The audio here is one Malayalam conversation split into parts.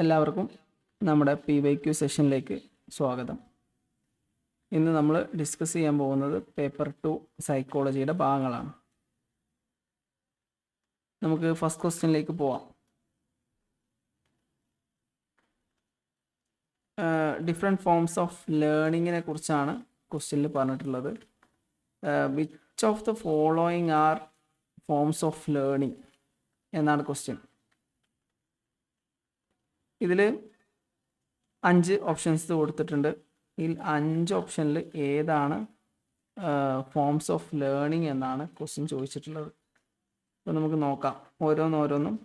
എല്ലാവർക്കും നമ്മുടെ PYQ സെഷനിലേക്ക് സ്വാഗതം. ഇന്ന് നമ്മൾ ഡിസ്കസ് ചെയ്യാൻ പോകുന്നത് പേപ്പർ 2 സൈക്കോളജിയുടെ ഭാഗങ്ങളാണ്. നമുക്ക് ഫസ്റ്റ് ക്വസ്റ്റ്യനിലേക്ക് പോവാം. ഡിഫറെൻറ്റ് ഫോംസ് ഓഫ് ലേണിങ്ങിനെ കുറിച്ചാണ് ക്വസ്റ്റ്യനിൽ പറഞ്ഞിട്ടുള്ളത്. Which of the following are forms of learning എന്നാണ് ക്വസ്റ്റ്യൻ. ഇതിൽ 5 ഓപ്ഷൻസ് കൊടുത്തിട്ടുണ്ട്. ഇതിൽ 5 ഓപ്ഷനിൽ ഏതാണ് ഫോംസ് ഓഫ് ലേണിംഗ് എന്നാണ് ക്വസ്റ്റ്യൻ ചോദിച്ചിട്ടുള്ളത്. അപ്പോൾ നമുക്ക് നോക്കാം, ഓരോന്നോരോന്നും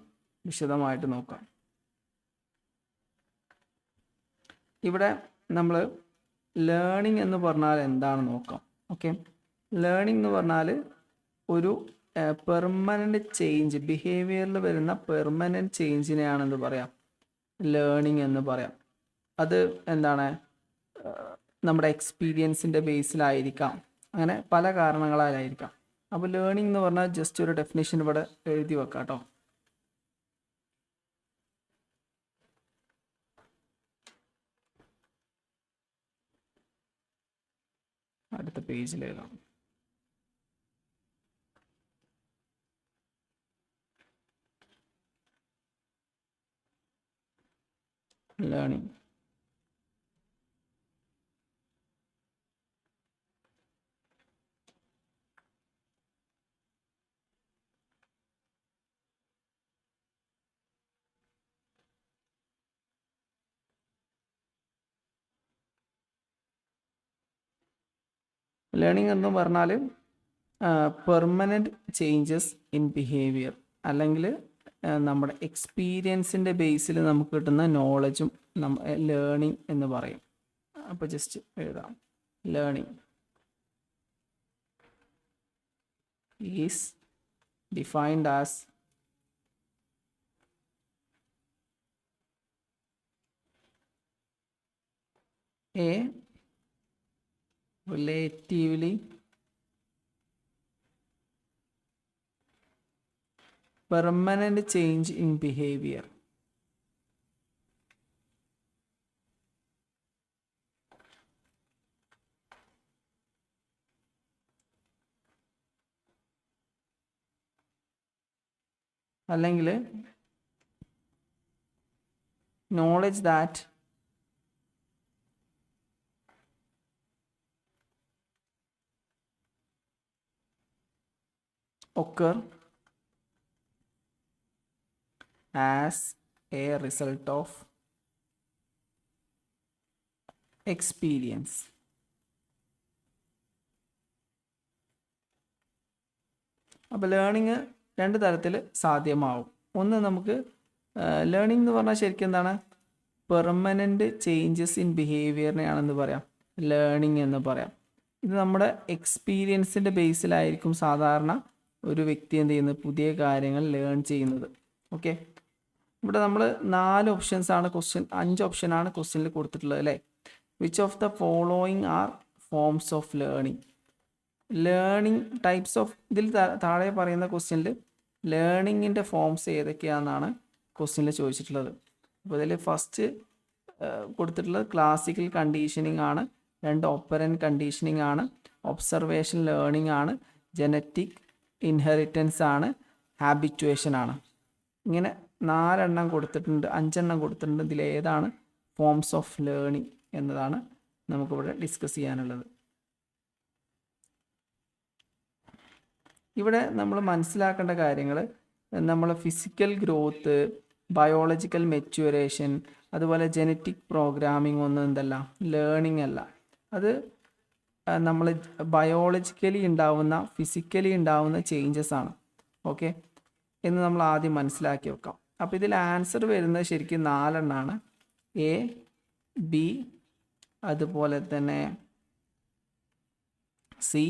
വിശദമായിട്ട് നോക്കാം. ഇവിടെ നമ്മൾ ലേണിംഗ് എന്ന് പറഞ്ഞാൽ എന്താണ് നോക്കാം. ഓക്കെ, ലേണിംഗ് എന്ന് പറഞ്ഞാൽ ഒരു പെർമനൻ്റ് ചേഞ്ച്, ബിഹേവിയറിൽ വരുന്ന പെർമനൻ്റ് ചേഞ്ചിനെയാണെന്ന് പറയാം ലേണിംഗ് എന്ന് പറയാം. അത് എന്താണ്, നമ്മുടെ എക്സ്പീരിയൻസിൻ്റെ ബേസിലായിരിക്കാം, അങ്ങനെ പല കാരണങ്ങളാലായിരിക്കാം. അപ്പോൾ ലേണിംഗ് എന്ന് പറഞ്ഞാൽ ജസ്റ്റ് ഒരു ഡെഫിനേഷൻ ഇവിടെ എഴുതി വെക്കാം കേട്ടോ. അടുത്ത പേജിൽ എഴുതാം. ലേണിംഗ് ലേണിംഗ് എന്ന് പറഞ്ഞാൽ പെർമനൻറ്റ് ചേഞ്ചസ് ഇൻ ബിഹേവിയർ, അല്ലെങ്കിൽ നമ്മുടെ എക്സ്പീരിയൻസിൻ്റെ ബേസിൽ നമുക്ക് കിട്ടുന്ന നോളജും ലേണിംഗ് എന്ന് പറയും. അപ്പോൾ ജസ്റ്റ് എഴുതാം, learning is defined as A relatively permanent change in behavior. അല്ലെങ്കിൽ knowledge that occur as a result of experience. അപ്പോൾ ലേണിംഗ് രണ്ട് തരത്തിൽ സാധ്യമാവും. ഒന്ന്, നമുക്ക് ലേണിംഗ് എന്ന് പറഞ്ഞാൽ ശരിക്കും എന്താണ്, പെർമനൻ്റ് ചേഞ്ചസ് ഇൻ ബിഹേവിയറിനെയാണെന്ന് പറയാം ലേണിംഗ് എന്ന് പറയാം. ഇത് നമ്മുടെ എക്സ്പീരിയൻസിൻ്റെ ബേസിലായിരിക്കും സാധാരണ ഒരു വ്യക്തി എന്ത് ചെയ്യുന്നത്, പുതിയ കാര്യങ്ങൾ ലേൺ ചെയ്യുന്നത്. ഓക്കെ, ഇവിടെ നമ്മൾ 4 ഓപ്ഷൻസ് ആണ് ക്വസ്റ്റ്യൻ, 5 ഓപ്ഷനാണ് ക്വസ്റ്റ്യനിൽ കൊടുത്തിട്ടുള്ളത് അല്ലേ. Which of the following are forms of learning. Learning types of, ഇതിൽ താഴെ പറയുന്ന ക്വസ്റ്റ്യനിൽ ലേണിങ്ങിൻ്റെ ഫോംസ് ഏതൊക്കെയാണെന്നാണ് ക്വസ്റ്റ്യനിൽ ചോദിച്ചിട്ടുള്ളത്. അപ്പോൾ ഇതിൽ ഫസ്റ്റ് കൊടുത്തിട്ടുള്ളത് ക്ലാസിക്കൽ കണ്ടീഷനിങ് ആണ്, 2 ഓപ്പറൻ്റ് കണ്ടീഷനിങ് ആണ്, ഒബ്സർവേഷൻ ലേണിംഗ് ആണ്, ജനറ്റിക് ഇൻഹെറിറ്റൻസ് ആണ്, ഹാബിറ്റുവേഷൻ ആണ്. ഇങ്ങനെ 4 എണ്ണം കൊടുത്തിട്ടുണ്ട്, 5 എണ്ണം കൊടുത്തിട്ടുണ്ട്. ഇതിൽ ഏതാണ് ഫോംസ് ഓഫ് ലേണിംഗ് എന്നതാണ് നമുക്കിവിടെ ഡിസ്കസ് ചെയ്യാനുള്ളത്. ഇവിടെ നമ്മൾ മനസ്സിലാക്കേണ്ട കാര്യങ്ങൾ, നമ്മൾ ഫിസിക്കൽ ഗ്രോത്ത്, ബയോളജിക്കൽ മെച്യൂറേഷൻ, അതുപോലെ ജനറ്റിക് പ്രോഗ്രാമിംഗ് ഒന്നും എന്തല്ല, ലേണിംഗ് അല്ല. അത് നമ്മൾ ബയോളജിക്കലി ഉണ്ടാവുന്ന, ഫിസിക്കലി ഉണ്ടാവുന്ന ചേഞ്ചസ് ആണ്. ഓക്കെ, എന്ന് നമ്മൾ ആദ്യം മനസ്സിലാക്കി വെക്കാം. അപ്പോൾ ഇതിൽ ആൻസർ വരുന്നത് ശരിക്കും 4 എണ്ണമാണ്, എ, ബി, അതുപോലെ തന്നെ സി,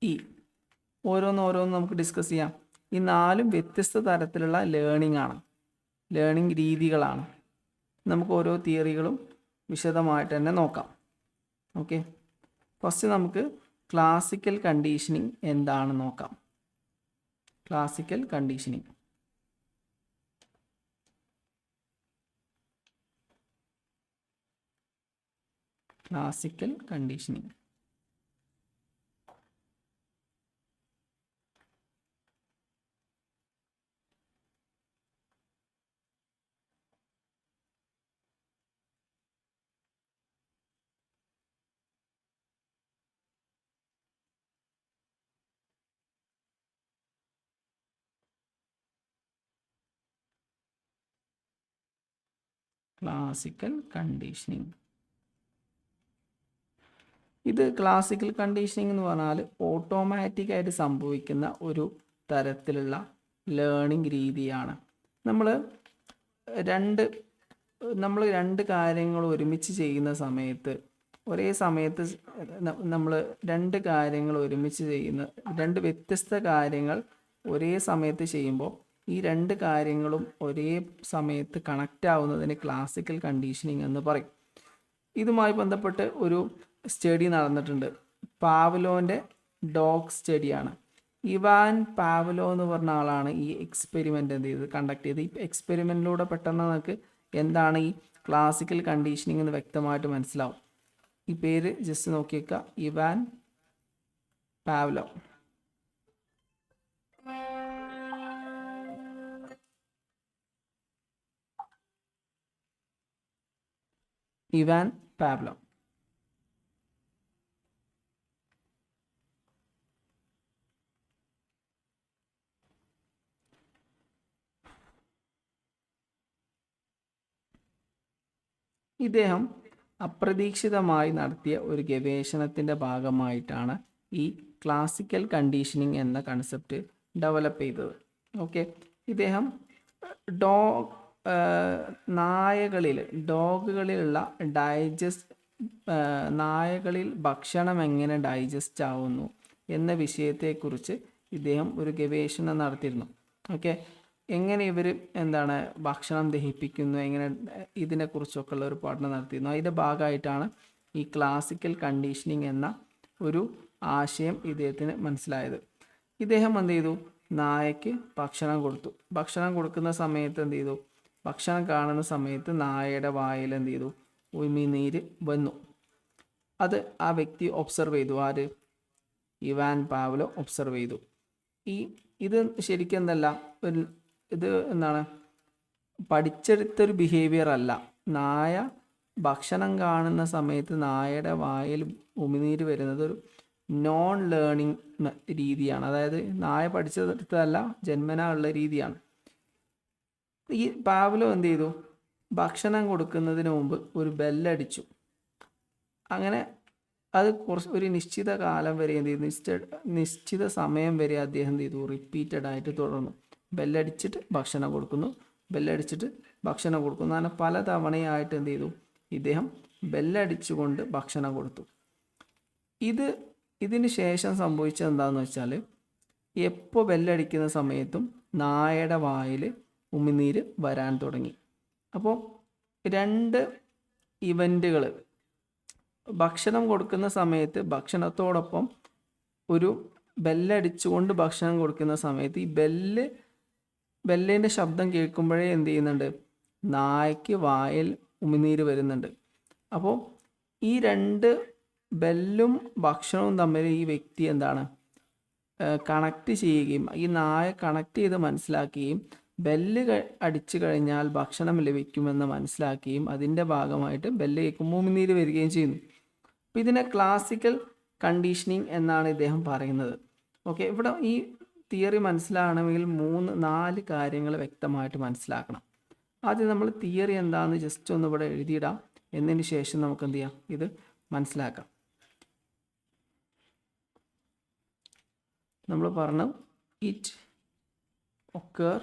ഇ. ഓരോന്നോരോന്ന് നമുക്ക് ഡിസ്കസ് ചെയ്യാം. ഈ 4ഉം വ്യത്യസ്ത തരത്തിലുള്ള ലേണിംഗ് ആണ്, ലേണിംഗ് രീതികളാണ്. നമുക്ക് ഓരോ തിയറികളും വിശദമായിട്ട് തന്നെ നോക്കാം. ഓക്കെ, ഫസ്റ്റ് നമുക്ക് ക്ലാസിക്കൽ കണ്ടീഷനിങ് എന്താണെന്ന് നോക്കാം. Classical conditioning classical conditioning. Classical conditioning. ഇത് ക്ലാസിക്കൽ കണ്ടീഷനിങ് എന്ന് പറഞ്ഞാൽ ഓട്ടോമാറ്റിക്കായിട്ട് സംഭവിക്കുന്ന ഒരു തരത്തിലുള്ള ലേണിംഗ് രീതിയാണ്. നമ്മൾ രണ്ട് കാര്യങ്ങൾ ഒരുമിച്ച് ചെയ്യുന്ന സമയത്ത്, ഒരേ സമയത്ത് നമ്മൾ രണ്ട് കാര്യങ്ങൾ ഒരുമിച്ച് ചെയ്യുന്ന, രണ്ട് വ്യത്യസ്ത കാര്യങ്ങൾ ഒരേ സമയത്ത് ചെയ്യുമ്പോൾ ഈ രണ്ട് കാര്യങ്ങളും ഒരേ സമയത്ത് കണക്റ്റ് ആവുന്നതിന് ക്ലാസിക്കൽ കണ്ടീഷനിങ് എന്ന് പറയും. ഇതുമായി ബന്ധപ്പെട്ട് ഒരു സ്റ്റഡി നടന്നിട്ടുണ്ട്. പാവ്ലോൻ്റെ ഡോഗ് സ്റ്റഡിയാണ്. ഇവാൻ പാവ്ലോ എന്ന് പറഞ്ഞ ആളാണ് ഈ എക്സ്പെരിമെൻ്റ് എന്ത് ചെയ്തത്, കണ്ടക്ട് ചെയ്ത്. ഈ എക്സ്പെരിമെൻറ്റിലൂടെ പെട്ടെന്ന് നമുക്ക് എന്താണ് ഈ ക്ലാസിക്കൽ കണ്ടീഷനിങ് എന്ന് വ്യക്തമായിട്ട് മനസ്സിലാവും. ഈ പേര് ജസ്റ്റ് നോക്കിയേക്കുക, ഇവാൻ പാവ്ലോ. Ivan Pavlov. ഇദ്ദേഹം അപ്രതീക്ഷിതമായി നടത്തിയ ഒരു ഗവേഷണത്തിൻ്റെ ഭാഗമായിട്ടാണ് ഈ ക്ലാസിക്കൽ കണ്ടീഷനിങ് എന്ന കൺസെപ്റ്റ് ഡെവലപ്പ് ചെയ്തത്. ഓക്കെ, ഇദ്ദേഹം ഡോഗുകളിലുള്ള നായകളിൽ ഭക്ഷണം എങ്ങനെ ഡൈജസ്റ്റ് ആവുന്നു എന്ന വിഷയത്തെക്കുറിച്ച് ഇദ്ദേഹം ഒരു ഗവേഷണം നടത്തിയിരുന്നു. ഓക്കെ, എങ്ങനെ ഇവർ ഭക്ഷണം ദഹിപ്പിക്കുന്നു, എങ്ങനെ ഇതിനെക്കുറിച്ചൊക്കെ ഉള്ള ഒരു പഠനം നടത്തിയിരുന്നു. അതിൻ്റെ ഭാഗമായിട്ടാണ് ഈ ക്ലാസിക്കൽ കണ്ടീഷനിങ് എന്ന ഒരു ആശയം ഇദ്ദേഹത്തിന് മനസ്സിലായത്. ഇദ്ദേഹം എന്ത് ചെയ്തു, നായയ്ക്ക് ഭക്ഷണം കൊടുത്തു. ഭക്ഷണം കൊടുക്കുന്ന സമയത്ത് എന്ത് ചെയ്തു, ഭക്ഷണം കാണുന്ന സമയത്ത് നായയുടെ വായിൽ എന്ത് ചെയ്തു, ഉമിനീര് വന്നു. അത് ആ വ്യക്തി ഒബ്സർവ് ചെയ്തു. ആര്? ഇവാൻ പാവ്ലോ ഒബ്സർവ് ചെയ്തു. ഇത് ശരിക്കും ഇത് പഠിച്ചെടുത്തൊരു ബിഹേവിയർ അല്ല. നായ ഭക്ഷണം കാണുന്ന സമയത്ത് നായയുടെ വായിൽ ഉമിനീര് വരുന്നത് ഒരു നോൺ ലേണിംഗ് രീതിയാണ്. അതായത് നായ പഠിച്ചെടുത്തതല്ല, ജന്മനാ ഉള്ള രീതിയാണ്. ഈ പാവ്ലോ എന്ത് ചെയ്തു, ഭക്ഷണം കൊടുക്കുന്നതിന് മുമ്പ് ഒരു ബെല്ലടിച്ചു. അങ്ങനെ അത് ഒരു നിശ്ചിത കാലം വരെ എന്ത് ചെയ്തു, നിശ്ചിത സമയം വരെ അദ്ദേഹം എന്ത് ചെയ്തു, റിപ്പീറ്റഡ് ആയിട്ട് തുടർന്നു. ബെല്ലടിച്ചിട്ട് ഭക്ഷണം കൊടുക്കുന്നു, ബെല്ലടിച്ചിട്ട് ഭക്ഷണം കൊടുക്കുന്നു. അങ്ങനെ പല തവണയായിട്ട് എന്ത് ചെയ്തു, ഇദ്ദേഹം ബെല്ലടിച്ചുകൊണ്ട് ഭക്ഷണം കൊടുത്തു. ഇതിന് ശേഷം സംഭവിച്ചത് എന്താണെന്ന് വെച്ചാൽ, എപ്പോൾ ബെല്ലടിക്കുന്ന സമയത്തും നായയുടെ വായിൽ ഉമിനീര് വരാൻ തുടങ്ങി. അപ്പോൾ രണ്ട് ഇവൻറ്റുകൾ, ഭക്ഷണം കൊടുക്കുന്ന സമയത്ത് ഭക്ഷണത്തോടൊപ്പം ഒരു ബെല്ലടിച്ചുകൊണ്ട് ഭക്ഷണം കൊടുക്കുന്ന സമയത്ത് ഈ ബെല്ലിൻ്റെ ശബ്ദം കേൾക്കുമ്പോഴേ എന്ത് ചെയ്യുന്നുണ്ട്, നായയ്ക്ക് വായിൽ ഉമിനീര് വരുന്നുണ്ട്. അപ്പോൾ ഈ രണ്ട് ബെല്ലും ഭക്ഷണവും തമ്മിൽ ഈ വ്യക്തി കണക്ട് ചെയ്യുകയും ഈ നായ കണക്ട് ചെയ്ത് മനസ്സിലാക്കുകയും ബെല്ല് അടിച്ചു കഴിഞ്ഞാൽ ഭക്ഷണം ലഭിക്കുമെന്ന് മനസ്സിലാക്കുകയും അതിൻ്റെ ഭാഗമായിട്ട് ബെല്ല് കേൾക്കുമ്പോൾ ഉമിനീര് വരികയും ചെയ്യുന്നു. അപ്പോൾ ഇതിനെ ക്ലാസിക്കൽ കണ്ടീഷനിങ് എന്നാണ് ഇദ്ദേഹം പറയുന്നത്. ഓക്കെ, ഇവിടെ ഈ തിയറി മനസ്സിലാകണമെങ്കിൽ 3-4 കാര്യങ്ങൾ വ്യക്തമായിട്ട് മനസ്സിലാക്കണം. ആദ്യം നമ്മൾ തിയറി എന്താണെന്ന് ജസ്റ്റ് ഒന്ന് ഇവിടെ എഴുതിയിടാം. എന്നതിന് ശേഷം നമുക്ക് എന്ത് ചെയ്യാം, ഇത് മനസ്സിലാക്കാം. നമ്മൾ പറഞ്ഞു, it occur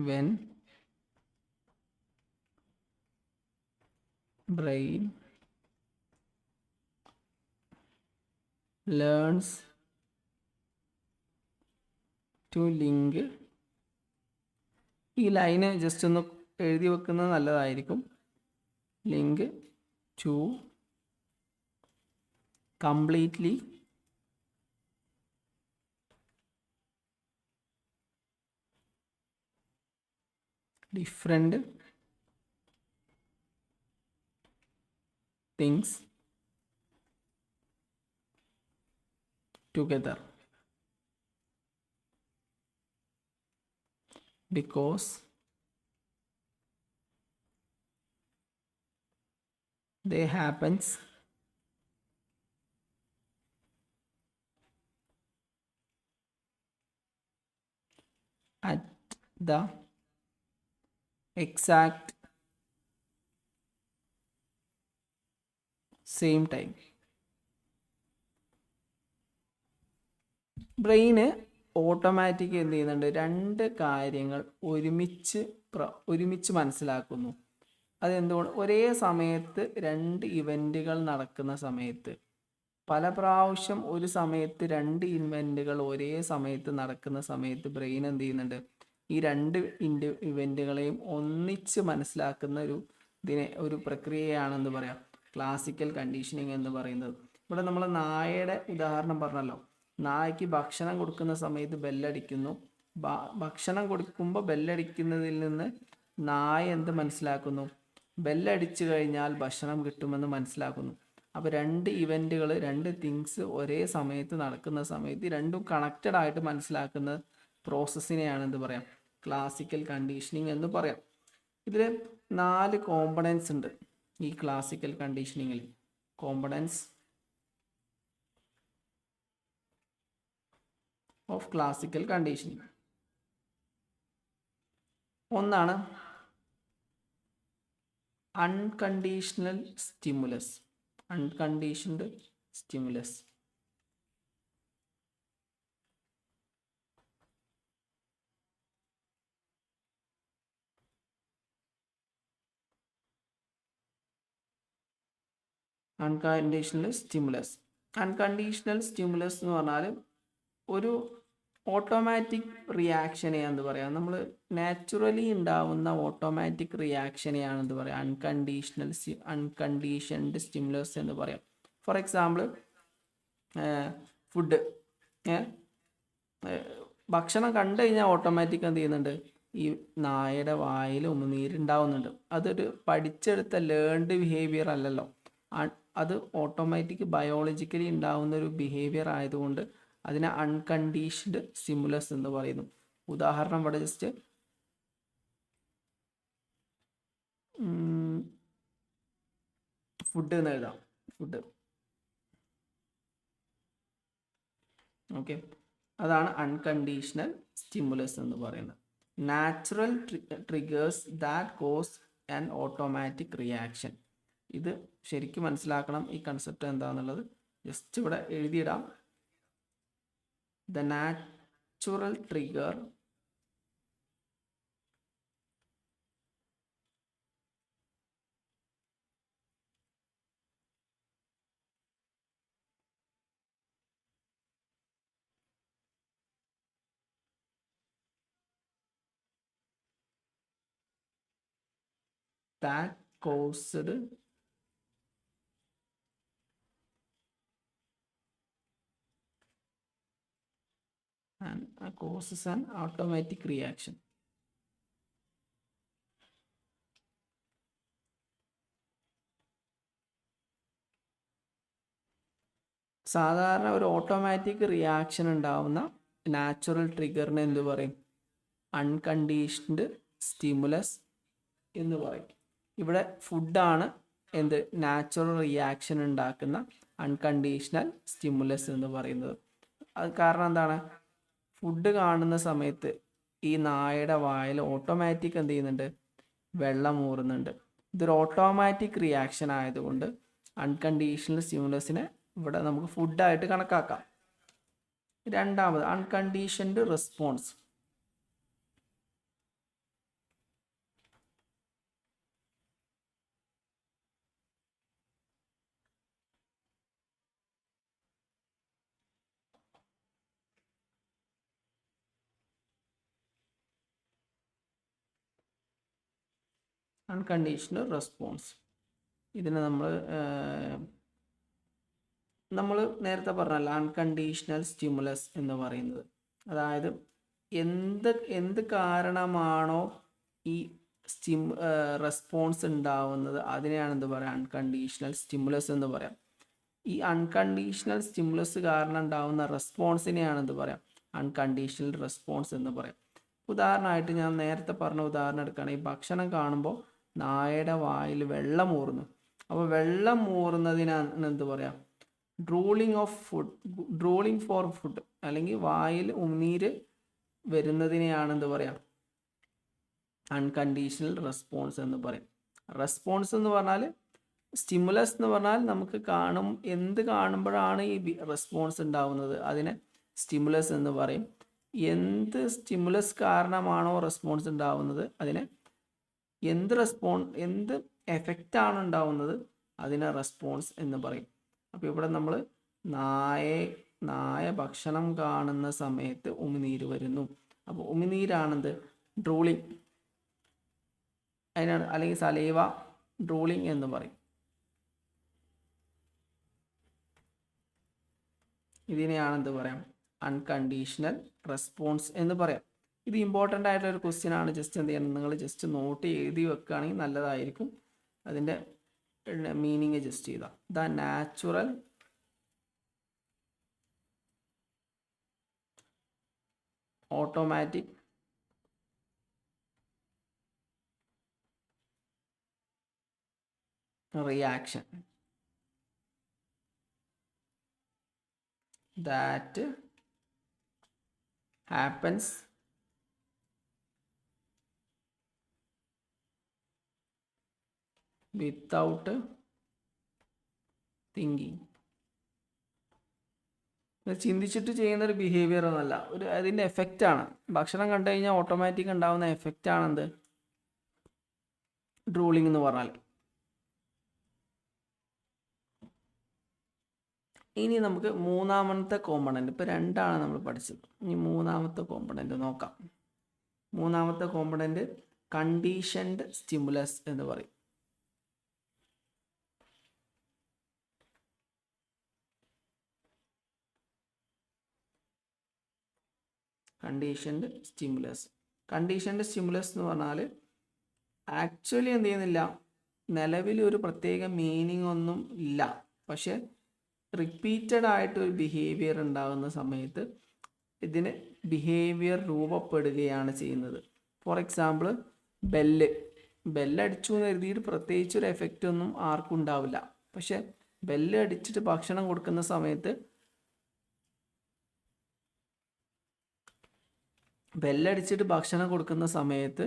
when brain learns to link. ഈ ലൈന് ജസ്റ്റ് ഒന്ന് എഴുതി വെക്കുന്നത് നല്ലതായിരിക്കും. Link to completely different things together because they happens at the exact same time. ബ്രെയിന് ഓട്ടോമാറ്റിക് എന്ത് ചെയ്യുന്നുണ്ട്, രണ്ട് കാര്യങ്ങൾ ഒരുമിച്ച് മനസ്സിലാക്കുന്നു. അതെന്തുകൊണ്ട്? ഒരേ സമയത്ത് രണ്ട് ഇവൻറ്റുകൾ നടക്കുന്ന സമയത്ത്, പല പ്രാവശ്യം ഒരു സമയത്ത് രണ്ട് ഇവൻറ്റുകൾ ഒരേ സമയത്ത് നടക്കുന്ന സമയത്ത് ബ്രെയിൻ എന്ത് ചെയ്യുന്നുണ്ട്, ഈ രണ്ട് ഇവൻറ്റുകളെയും ഒന്നിച്ച് മനസ്സിലാക്കുന്ന ഒരു പ്രക്രിയയാണെന്ന് പറയാം ക്ലാസിക്കൽ കണ്ടീഷനിങ് എന്ന് പറയുന്നത്. ഇവിടെ നമ്മൾ നായയുടെ ഉദാഹരണം പറഞ്ഞല്ലോ. നായക്ക് ഭക്ഷണം കൊടുക്കുന്ന സമയത്ത് ബെല്ലടിക്കുന്നു. ഭക്ഷണം കൊടുക്കുമ്പോൾ ബെല്ലടിക്കുന്നതിൽ നിന്ന് നായ എന്ത് മനസ്സിലാക്കുന്നു? ബെല്ലടിച്ചു കഴിഞ്ഞാൽ ഭക്ഷണം കിട്ടുമെന്ന് മനസ്സിലാക്കുന്നു. അപ്പോൾ രണ്ട് ഇവൻറ്റുകൾ, രണ്ട് തിങ്സ് ഒരേ സമയത്ത് നടക്കുന്ന സമയത്ത് രണ്ടും കണക്റ്റഡ് ആയിട്ട് മനസ്സിലാക്കുന്ന പ്രോസസ്സിനെയാണ് എന്ത് പറയാം, ക്ലാസിക്കൽ കണ്ടീഷനിങ് എന്ന് പറയാം. ഇതിൽ 4 കോമ്പണൻസ് ഉണ്ട് ഈ ക്ലാസിക്കൽ കണ്ടീഷനിങ്ങിൽ. Components of classical conditioning. ഒന്നാണ് unconditional stimulus. Unconditioned stimulus. Unconditional stimulus. Unconditional stimulus എന്ന് പറഞ്ഞാൽ ഒരു ഓട്ടോമാറ്റിക് റിയാക്ഷനെയാണെന്ന് പറയാം. നമ്മൾ നാച്ചുറലി ഉണ്ടാവുന്ന ഓട്ടോമാറ്റിക് റിയാക്ഷനെയാണെന്ന് പറയാം അൺകണ്ടീഷൻഡ് സ്റ്റിമുലസ് എന്ന് പറയാം. ഫോർ എക്സാമ്പിൾ, ഫുഡ്, ഭക്ഷണം കണ്ടു കഴിഞ്ഞാൽ ഓട്ടോമാറ്റിക് എന്ത് ചെയ്യുന്നുണ്ട്, ഈ നായയുടെ വായിൽ ഉമിനീരുണ്ടാവുന്നുണ്ട്. അതൊരു പഠിച്ചെടുത്ത ലേൺഡ് ബിഹേവിയർ അല്ലല്ലോ. അത് ഓട്ടോമാറ്റിക് ബയോളജിക്കലി ഉണ്ടാവുന്ന ഒരു ബിഹേവിയർ ആയതുകൊണ്ട് അതിനെ അൺകണ്ടീഷൻഡ് സ്റ്റിമുലസ് എന്ന് പറയുന്നു. ഉദാഹരണം ഇവിടെ ജസ്റ്റ് ഫുഡ് എന്ന് എഴുതാം. ഫുഡ്. ഓക്കെ, അതാണ് അൺകണ്ടീഷണൽ സ്റ്റിമുലസ് എന്ന് പറയുന്നത്. Natural triggers that cause an automatic reaction. ഇത് ശരിക്കും മനസ്സിലാക്കണം, ഈ കൺസെപ്റ്റ് എന്താണെന്നുള്ളത്. ജസ്റ്റ് ഇവിടെ എഴുതിയിടാം. The natural trigger that caused and causes an automatic reaction. സാധാരണ ഒരു ഓട്ടോമാറ്റിക് റിയാക്ഷൻ ഉണ്ടാവുന്ന നാച്ചുറൽ ട്രിഗറിനെ എന്ത് പറയും? അൺകണ്ടീഷൻഡ് സ്റ്റിമുലസ് എന്ന് പറയും. ഇവിടെ ഫുഡാണ് എന്ത് നാച്ചുറൽ റിയാക്ഷൻ ഉണ്ടാക്കുന്ന അൺകണ്ടീഷണൽ സ്റ്റിമുലസ് എന്ന് പറയുന്നത്. അത് കാരണം എന്താണ്? ഫുഡ് കാണുന്ന സമയത്ത് ഈ നായയുടെ വായിൽ ഓട്ടോമാറ്റിക് എന്ത് ചെയ്യുന്നുണ്ട്? വെള്ളം ഊറുന്നുണ്ട്. ഇതൊരു ഓട്ടോമാറ്റിക് റിയാക്ഷൻ ആയതുകൊണ്ട് അൺകണ്ടീഷണൽ സ്റ്റിമുലസിനെ ഇവിടെ നമുക്ക് ഫുഡായിട്ട് കണക്കാക്കാം. രണ്ടാമത് അൺകണ്ടീഷൻഡ് റെസ്പോൺസ്. അൺകണ്ടീഷണൽ റെസ്പോൺസ് ഇതിനെ നമ്മൾ നമ്മൾ നേരത്തെ പറഞ്ഞല്ലോ അൺകണ്ടീഷണൽ സ്റ്റിമുലസ് എന്ന് പറയുന്നത്, അതായത് എന്ത് കാരണമാണോ ഈ റെസ്പോൺസ് ഉണ്ടാവുന്നത് അതിനെയാണ് എന്ത് പറയുക, അൺകണ്ടീഷണൽ സ്റ്റിമുലസ് എന്ന് പറയാം. ഈ അൺകണ്ടീഷണൽ സ്റ്റിമുലസ് കാരണം ഉണ്ടാവുന്ന റെസ്പോൺസിനെയാണ് എന്ത് പറയാം, അൺകണ്ടീഷണൽ റെസ്പോൺസ് എന്ന് പറയാം. ഉദാഹരണമായിട്ട് ഞാൻ നേരത്തെ പറഞ്ഞ ഉദാഹരണം എടുക്കുകയാണെങ്കിൽ, ഭക്ഷണം കാണുമ്പോൾ നായയുടെ വായിൽ വെള്ളം ഊറുന്നു. അപ്പോൾ വെള്ളം ഊറുന്നതിനാണ് എന്ത് പറയാം, ഡ്രൂളിംഗ് ഫോർ ഫുഡ്, അല്ലെങ്കിൽ വായിൽ ഉമിനീര് വരുന്നതിനെയാണ് എന്ത് പറയാം, അൺകണ്ടീഷണൽ റെസ്പോൺസ് എന്ന് പറയും. റെസ്പോൺസ് എന്ന് പറഞ്ഞാൽ, സ്റ്റിമുലസ് എന്ന് പറഞ്ഞാൽ നമുക്ക് എന്ത് കാണുമ്പോഴാണ് ഈ റെസ്പോൺസ് ഉണ്ടാവുന്നത് അതിനെ സ്റ്റിമുലസ് എന്ന് പറയും. എന്ത് സ്റ്റിമുലസ് കാരണമാണോ റെസ്പോൺസ് ഉണ്ടാവുന്നത് അതിനെ എന്ത് എഫക്റ്റ് ആണ് ഉണ്ടാവുന്നത് അതിനെ റെസ്പോൺസ് എന്ന് പറയും. അപ്പോൾ ഇവിടെ നമ്മൾ നായ ഭക്ഷണം കാണുന്ന സമയത്ത് ഉമിനീര് വരുന്നു. അപ്പോൾ ഉമിനീരാണെന്ത്, ഡ്രൂളിംഗ്, അതിനാണ്, അല്ലെങ്കിൽ സലൈവ ഡ്രൂളിംഗ് എന്ന് പറയും. ഇതിനെയാണ് എന്ത് പറയാം, അൺകണ്ടീഷണൽ റെസ്പോൺസ് എന്ന് പറയാം. ഇത് ഇമ്പോർട്ടൻ്റ് ആയിട്ടുള്ള ഒരു ക്വസ്റ്റ്യൻ ആണ്. ജസ്റ്റ് എന്ത് ചെയ്യണം, നിങ്ങൾ ജസ്റ്റ് നോട്ട് എഴുതി വെക്കുകയാണെങ്കിൽ നല്ലതായിരിക്കും. അതിൻ്റെ മീനിങ് ജസ്റ്റ് ചെയ്താൽ, the natural automatic reaction that happens without thinking. ചിന്തിച്ചിട്ട് ചെയ്യുന്നൊരു ബിഹേവിയർ ഒന്നല്ല, അതിൻ്റെ എഫക്റ്റാണ്. ഭക്ഷണം കണ്ടു കഴിഞ്ഞാൽ ഓട്ടോമാറ്റിക് ഉണ്ടാവുന്ന എഫക്റ്റാണെന്ത്, ഡ്രൂളിംഗ് എന്ന് പറഞ്ഞാൽ. ഇനി നമുക്ക് മൂന്നാമത്തെ കോമ്പണൻറ്റ്, ഇപ്പോൾ രണ്ടാണ് നമ്മൾ പഠിച്ചത്, ഇനി മൂന്നാമത്തെ കോമ്പണൻറ്റ് നോക്കാം. മൂന്നാമത്തെ കോമ്പണൻറ്റ് കണ്ടീഷൻഡ് സ്റ്റിമുലസ് എന്ന് പറയും. കണ്ടീഷൻഡ് സ്റ്റിമുലസ് എന്ന് പറഞ്ഞാൽ ആക്ച്വലി എന്ത് ചെയ്യുന്നില്ല, നിലവിൽ ഒരു പ്രത്യേക മീനിങ് ഒന്നും ഇല്ല, പക്ഷെ റിപ്പീറ്റഡ് ആയിട്ട് ഒരു ബിഹേവിയർ ഉണ്ടാകുന്ന സമയത്ത് ഇതിന് ബിഹേവിയർ രൂപപ്പെടുകയാണ് ചെയ്യുന്നത്. ഫോർ എക്സാമ്പിൾ, ബെല്ലടിച്ചു എന്ന് കരുതിയിട്ട് പ്രത്യേകിച്ച് ഒരു എഫക്റ്റ് ഒന്നും ആർക്കും ഉണ്ടാവില്ല, പക്ഷെ ബെല്ലടിച്ചിട്ട് ഭക്ഷണം കൊടുക്കുന്ന സമയത്ത്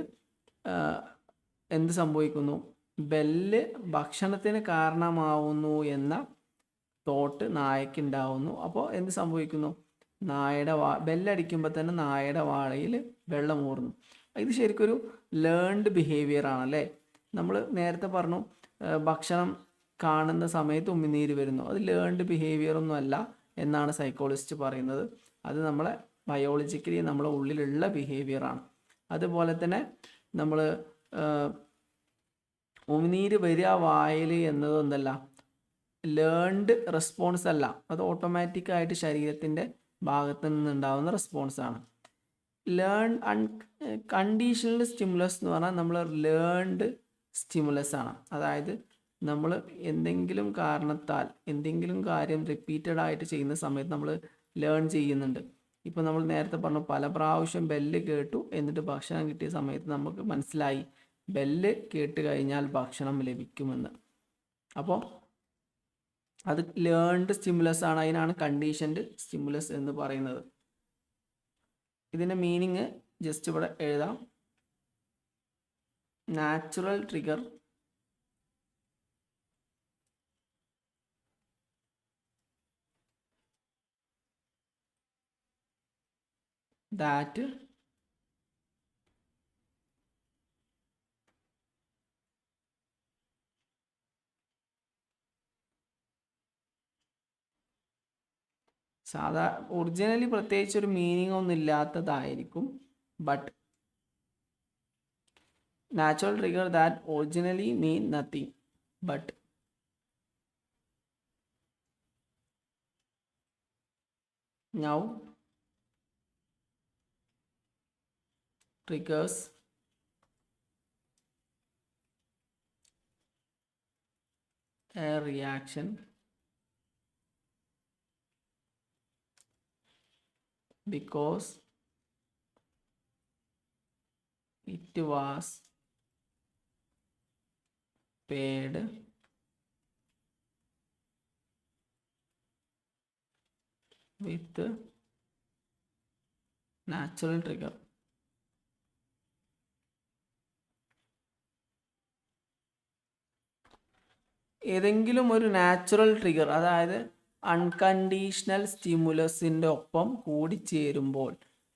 എന്ത് സംഭവിക്കുന്നു, ഭക്ഷണത്തിന് കാരണമാവുന്നു എന്ന തോട്ട് നായക്ക് ഉണ്ടാവുന്നു. അപ്പോൾ എന്ത് സംഭവിക്കുന്നു, ബെല്ലടിക്കുമ്പോൾ തന്നെ നായയുടെ വാഴയിൽ വെള്ളം ഊറുന്നു. ഇത് ശരിക്കൊരു ലേൺഡ് ബിഹേവിയർ ആണല്ലേ. നമ്മൾ നേരത്തെ പറഞ്ഞു ഭക്ഷണം കാണുന്ന സമയത്ത് ഉമിനീര് വരുന്നു, അത് ലേൺഡ് ബിഹേവിയർ ഒന്നും അല്ല എന്നാണ് സൈക്കോളജിസ്റ്റ് പറയുന്നത്. അത് നമ്മളെ ബയോളജിക്കലി നമ്മളെ ഉള്ളിലുള്ള ബിഹേവിയറാണ്. അതുപോലെ തന്നെ നമ്മൾ ഉമിനീര് വരിക വായിൽ എന്നതൊന്നല്ല, ലേൺഡ് റെസ്പോൺസ് അല്ല, അത് ഓട്ടോമാറ്റിക്കായിട്ട് ശരീരത്തിൻ്റെ ഭാഗത്ത് നിന്നുണ്ടാകുന്ന റെസ്പോൺസാണ്. കണ്ടീഷണൽ സ്റ്റിമുലസ് എന്ന് പറഞ്ഞാൽ നമ്മൾ ലേൺഡ് സ്റ്റിമുലസ് ആണ്. അതായത് നമ്മൾ എന്തെങ്കിലും കാരണത്താൽ എന്തെങ്കിലും കാര്യം റിപ്പീറ്റഡ് ആയിട്ട് ചെയ്യുന്ന സമയത്ത് നമ്മൾ ലേൺ ചെയ്യുന്നുണ്ട്. ഇപ്പോൾ നമ്മൾ നേരത്തെ പറഞ്ഞു, പല പ്രാവശ്യം ബെല്ല് കേട്ടു എന്നിട്ട് ഭക്ഷണം കിട്ടിയ സമയത്ത് നമുക്ക് മനസ്സിലായി ബെല്ല് കേട്ട് കഴിഞ്ഞാൽ ഭക്ഷണം ലഭിക്കുമെന്ന്. അപ്പോൾ അത് ലേൺഡ് സ്റ്റിമുലസ് ആണ്, അതിനാണ് കണ്ടീഷൻഡ് സ്റ്റിമുലസ് എന്ന് പറയുന്നത്. ഇതിൻ്റെ മീനിങ് ജസ്റ്റ് ഇവിടെ എഴുതാം. നാച്ചുറൽ ട്രിഗർ that ഒറിജിനലി പ്രത്യേകിച്ച് ഒരു മീനിങ് ഒന്നും ഇല്ലാത്തതായിരിക്കും, but natural trigger that originally mean nothing, but Now triggers a reaction because it was paired with natural trigger. ഏതെങ്കിലും ഒരു നാച്ചുറൽ ട്രിഗർ, അതായത് അൺകണ്ടീഷണൽ സ്റ്റിമുലസിൻ്റെ ഒപ്പം കൂടിച്ചേരുമ്പോൾ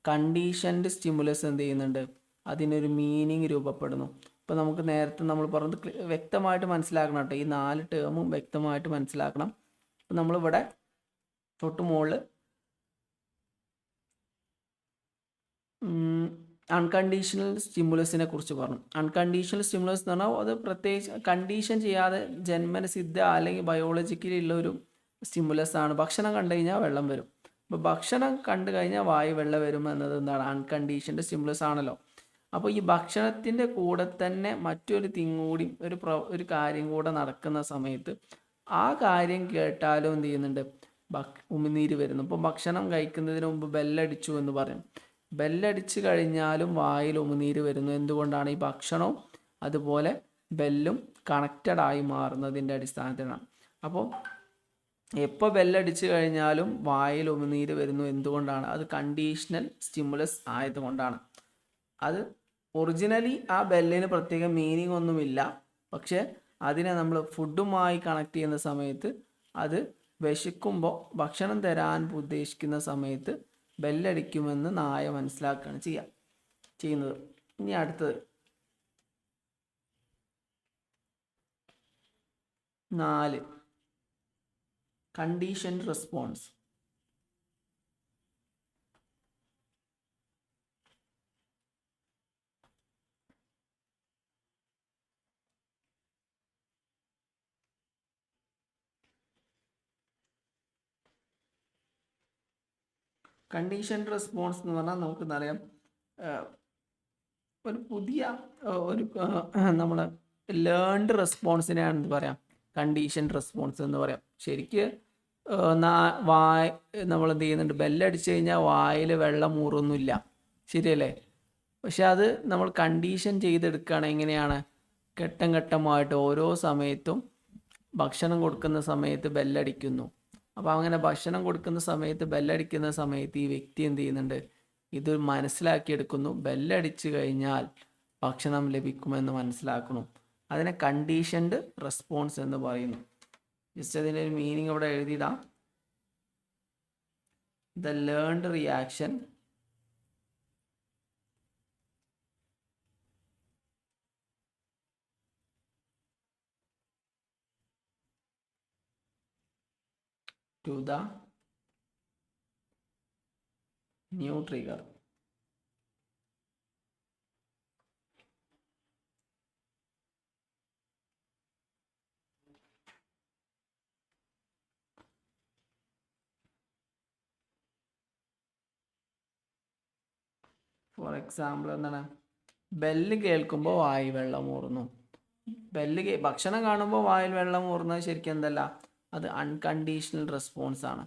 കണ്ടീഷൻഡ് സ്റ്റിമുലസ് എന്ത് ചെയ്യുന്നുണ്ട്, അതിനൊരു മീനിങ് രൂപപ്പെടുന്നു. ഇപ്പോൾ നമുക്ക് നേരത്തെ നമ്മൾ പറഞ്ഞത് വ്യക്തമായിട്ട് മനസ്സിലാക്കണം കേട്ടോ, ഈ 4 ടേമും വ്യക്തമായിട്ട് മനസ്സിലാക്കണം. അപ്പോൾ നമ്മളിവിടെ തൊട്ട് മുകളിൽ അൺകണ്ടീഷണൽ സ്റ്റിമുലസിനെ കുറിച്ച് പറഞ്ഞു. അൺകണ്ടീഷണൽ സ്റ്റിമുലസ് എന്ന് പറഞ്ഞാൽ അത് പ്രത്യേകിച്ച് കണ്ടീഷൻ ചെയ്യാതെ ജന്മനസിദ്ധ അല്ലെങ്കിൽ ബയോളജിക്കലി ഉള്ള ഒരു സ്റ്റിമുലസ് ആണ്. ഭക്ഷണം കണ്ടു കഴിഞ്ഞാൽ വെള്ളം വരും. അപ്പോൾ ഭക്ഷണം കണ്ടു കഴിഞ്ഞാൽ വായു വെള്ളം വരും എന്നത് എന്താണ്, അൺകണ്ടീഷൻഡ് സ്റ്റിമുലസ് ആണല്ലോ. അപ്പോൾ ഈ ഭക്ഷണത്തിൻ്റെ കൂടെ തന്നെ മറ്റൊരു തിങ് കൂടി, ഒരു കാര്യം കൂടെ നടക്കുന്ന സമയത്ത് ആ കാര്യം കേട്ടാലും എന്ത് ചെയ്യുന്നുണ്ട്, ഉമിനീര് വരുന്നു. ഇപ്പോൾ ഭക്ഷണം കഴിക്കുന്നതിന് മുമ്പ് ബെല്ലടിച്ചു എന്ന് പറയും. ബെല്ലടിച്ച് കഴിഞ്ഞാലും വായിൽ ഉമിനീര് വരുന്നു. എന്തുകൊണ്ടാണ്? ഈ ഭക്ഷണവും അതുപോലെ ബെല്ലും കണക്റ്റഡായി മാറുന്നതിൻ്റെ അടിസ്ഥാനത്തിലാണ്. അപ്പോൾ എപ്പോൾ ബെല്ലടിച്ച് കഴിഞ്ഞാലും വായിൽ ഉമിനീര് വരുന്നു. എന്തുകൊണ്ടാണ്? അത് കണ്ടീഷണൽ സ്റ്റിമുലസ് ആയതുകൊണ്ടാണ്. അത് ഒറിജിനലി ആ ബെല്ലിന് പ്രത്യേക മീനിങ് ഒന്നുമില്ല. പക്ഷേ അതിനെ നമ്മൾ ഫുഡുമായി കണക്ട് ചെയ്യുന്ന സമയത്ത്, അത് വിശക്കുമ്പോൾ ഭക്ഷണം തരാൻ ഉദ്ദേശിക്കുന്ന സമയത്ത് ബെല്ലടിക്കുമെന്ന് നായ മനസ്സിലാക്കുകയാണ് ചെയ്യുന്നത്. ഇനി അടുത്തത് 4 കണ്ടീഷൻഡ് റെസ്പോൺസ്. കണ്ടീഷൻഡ് റെസ്പോൺസ് എന്ന് പറഞ്ഞാൽ നമുക്കെന്നറിയാം, ഒരു പുതിയ ഒരു നമ്മൾ ലേൺഡ് റെസ്പോൺസിനെയാണ് എന്ത് പറയാം, കണ്ടീഷൻഡ് റെസ്പോൺസ് എന്ന് പറയാം. ശരിക്ക് നമ്മൾ എന്ത് ചെയ്യുന്നുണ്ട്, ബെല്ലടിച്ച് കഴിഞ്ഞാൽ വായിൽ വെള്ളം ഊറൊന്നുമില്ല, ശരിയല്ലേ? പക്ഷെ അത് നമ്മൾ കണ്ടീഷൻ ചെയ്തെടുക്കുകയാണ്. എങ്ങനെയാണ്? ഘട്ടം ഘട്ടമായിട്ട് ഓരോ സമയത്തും ഭക്ഷണം കൊടുക്കുന്ന സമയത്ത് ബെല്ലടിക്കുന്നു. അപ്പോൾ അങ്ങനെ ഭക്ഷണം കൊടുക്കുന്ന സമയത്ത് ബെല്ലടിക്കുന്ന സമയത്ത് ഈ വ്യക്തി എന്ത് ചെയ്യുന്നുണ്ട്, ഇത് മനസ്സിലാക്കിയെടുക്കുന്നു. ബെല്ലടിച്ച് കഴിഞ്ഞാൽ ഭക്ഷണം ലഭിക്കുമെന്ന് മനസ്സിലാക്കുന്നു. അതിനെ കണ്ടീഷൻഡ് റെസ്പോൺസ് എന്ന് പറയുന്നു. ജസ്റ്റ് അതിൻ്റെ ഒരു മീനിങ് ഇവിടെ എഴുതിയിടാം. The learned reaction to the new trigger. For example എന്താണ്, ബെല്ല് കേൾക്കുമ്പോൾ വായിൽ വെള്ളം ഊറുന്നു. ഭക്ഷണം കാണുമ്പോൾ വായിൽ വെള്ളം ഊറുന്നത് ശരിക്കും എന്തല്ല, അത് അൺകണ്ടീഷണൽ റെസ്പോൺസ് ആണ്.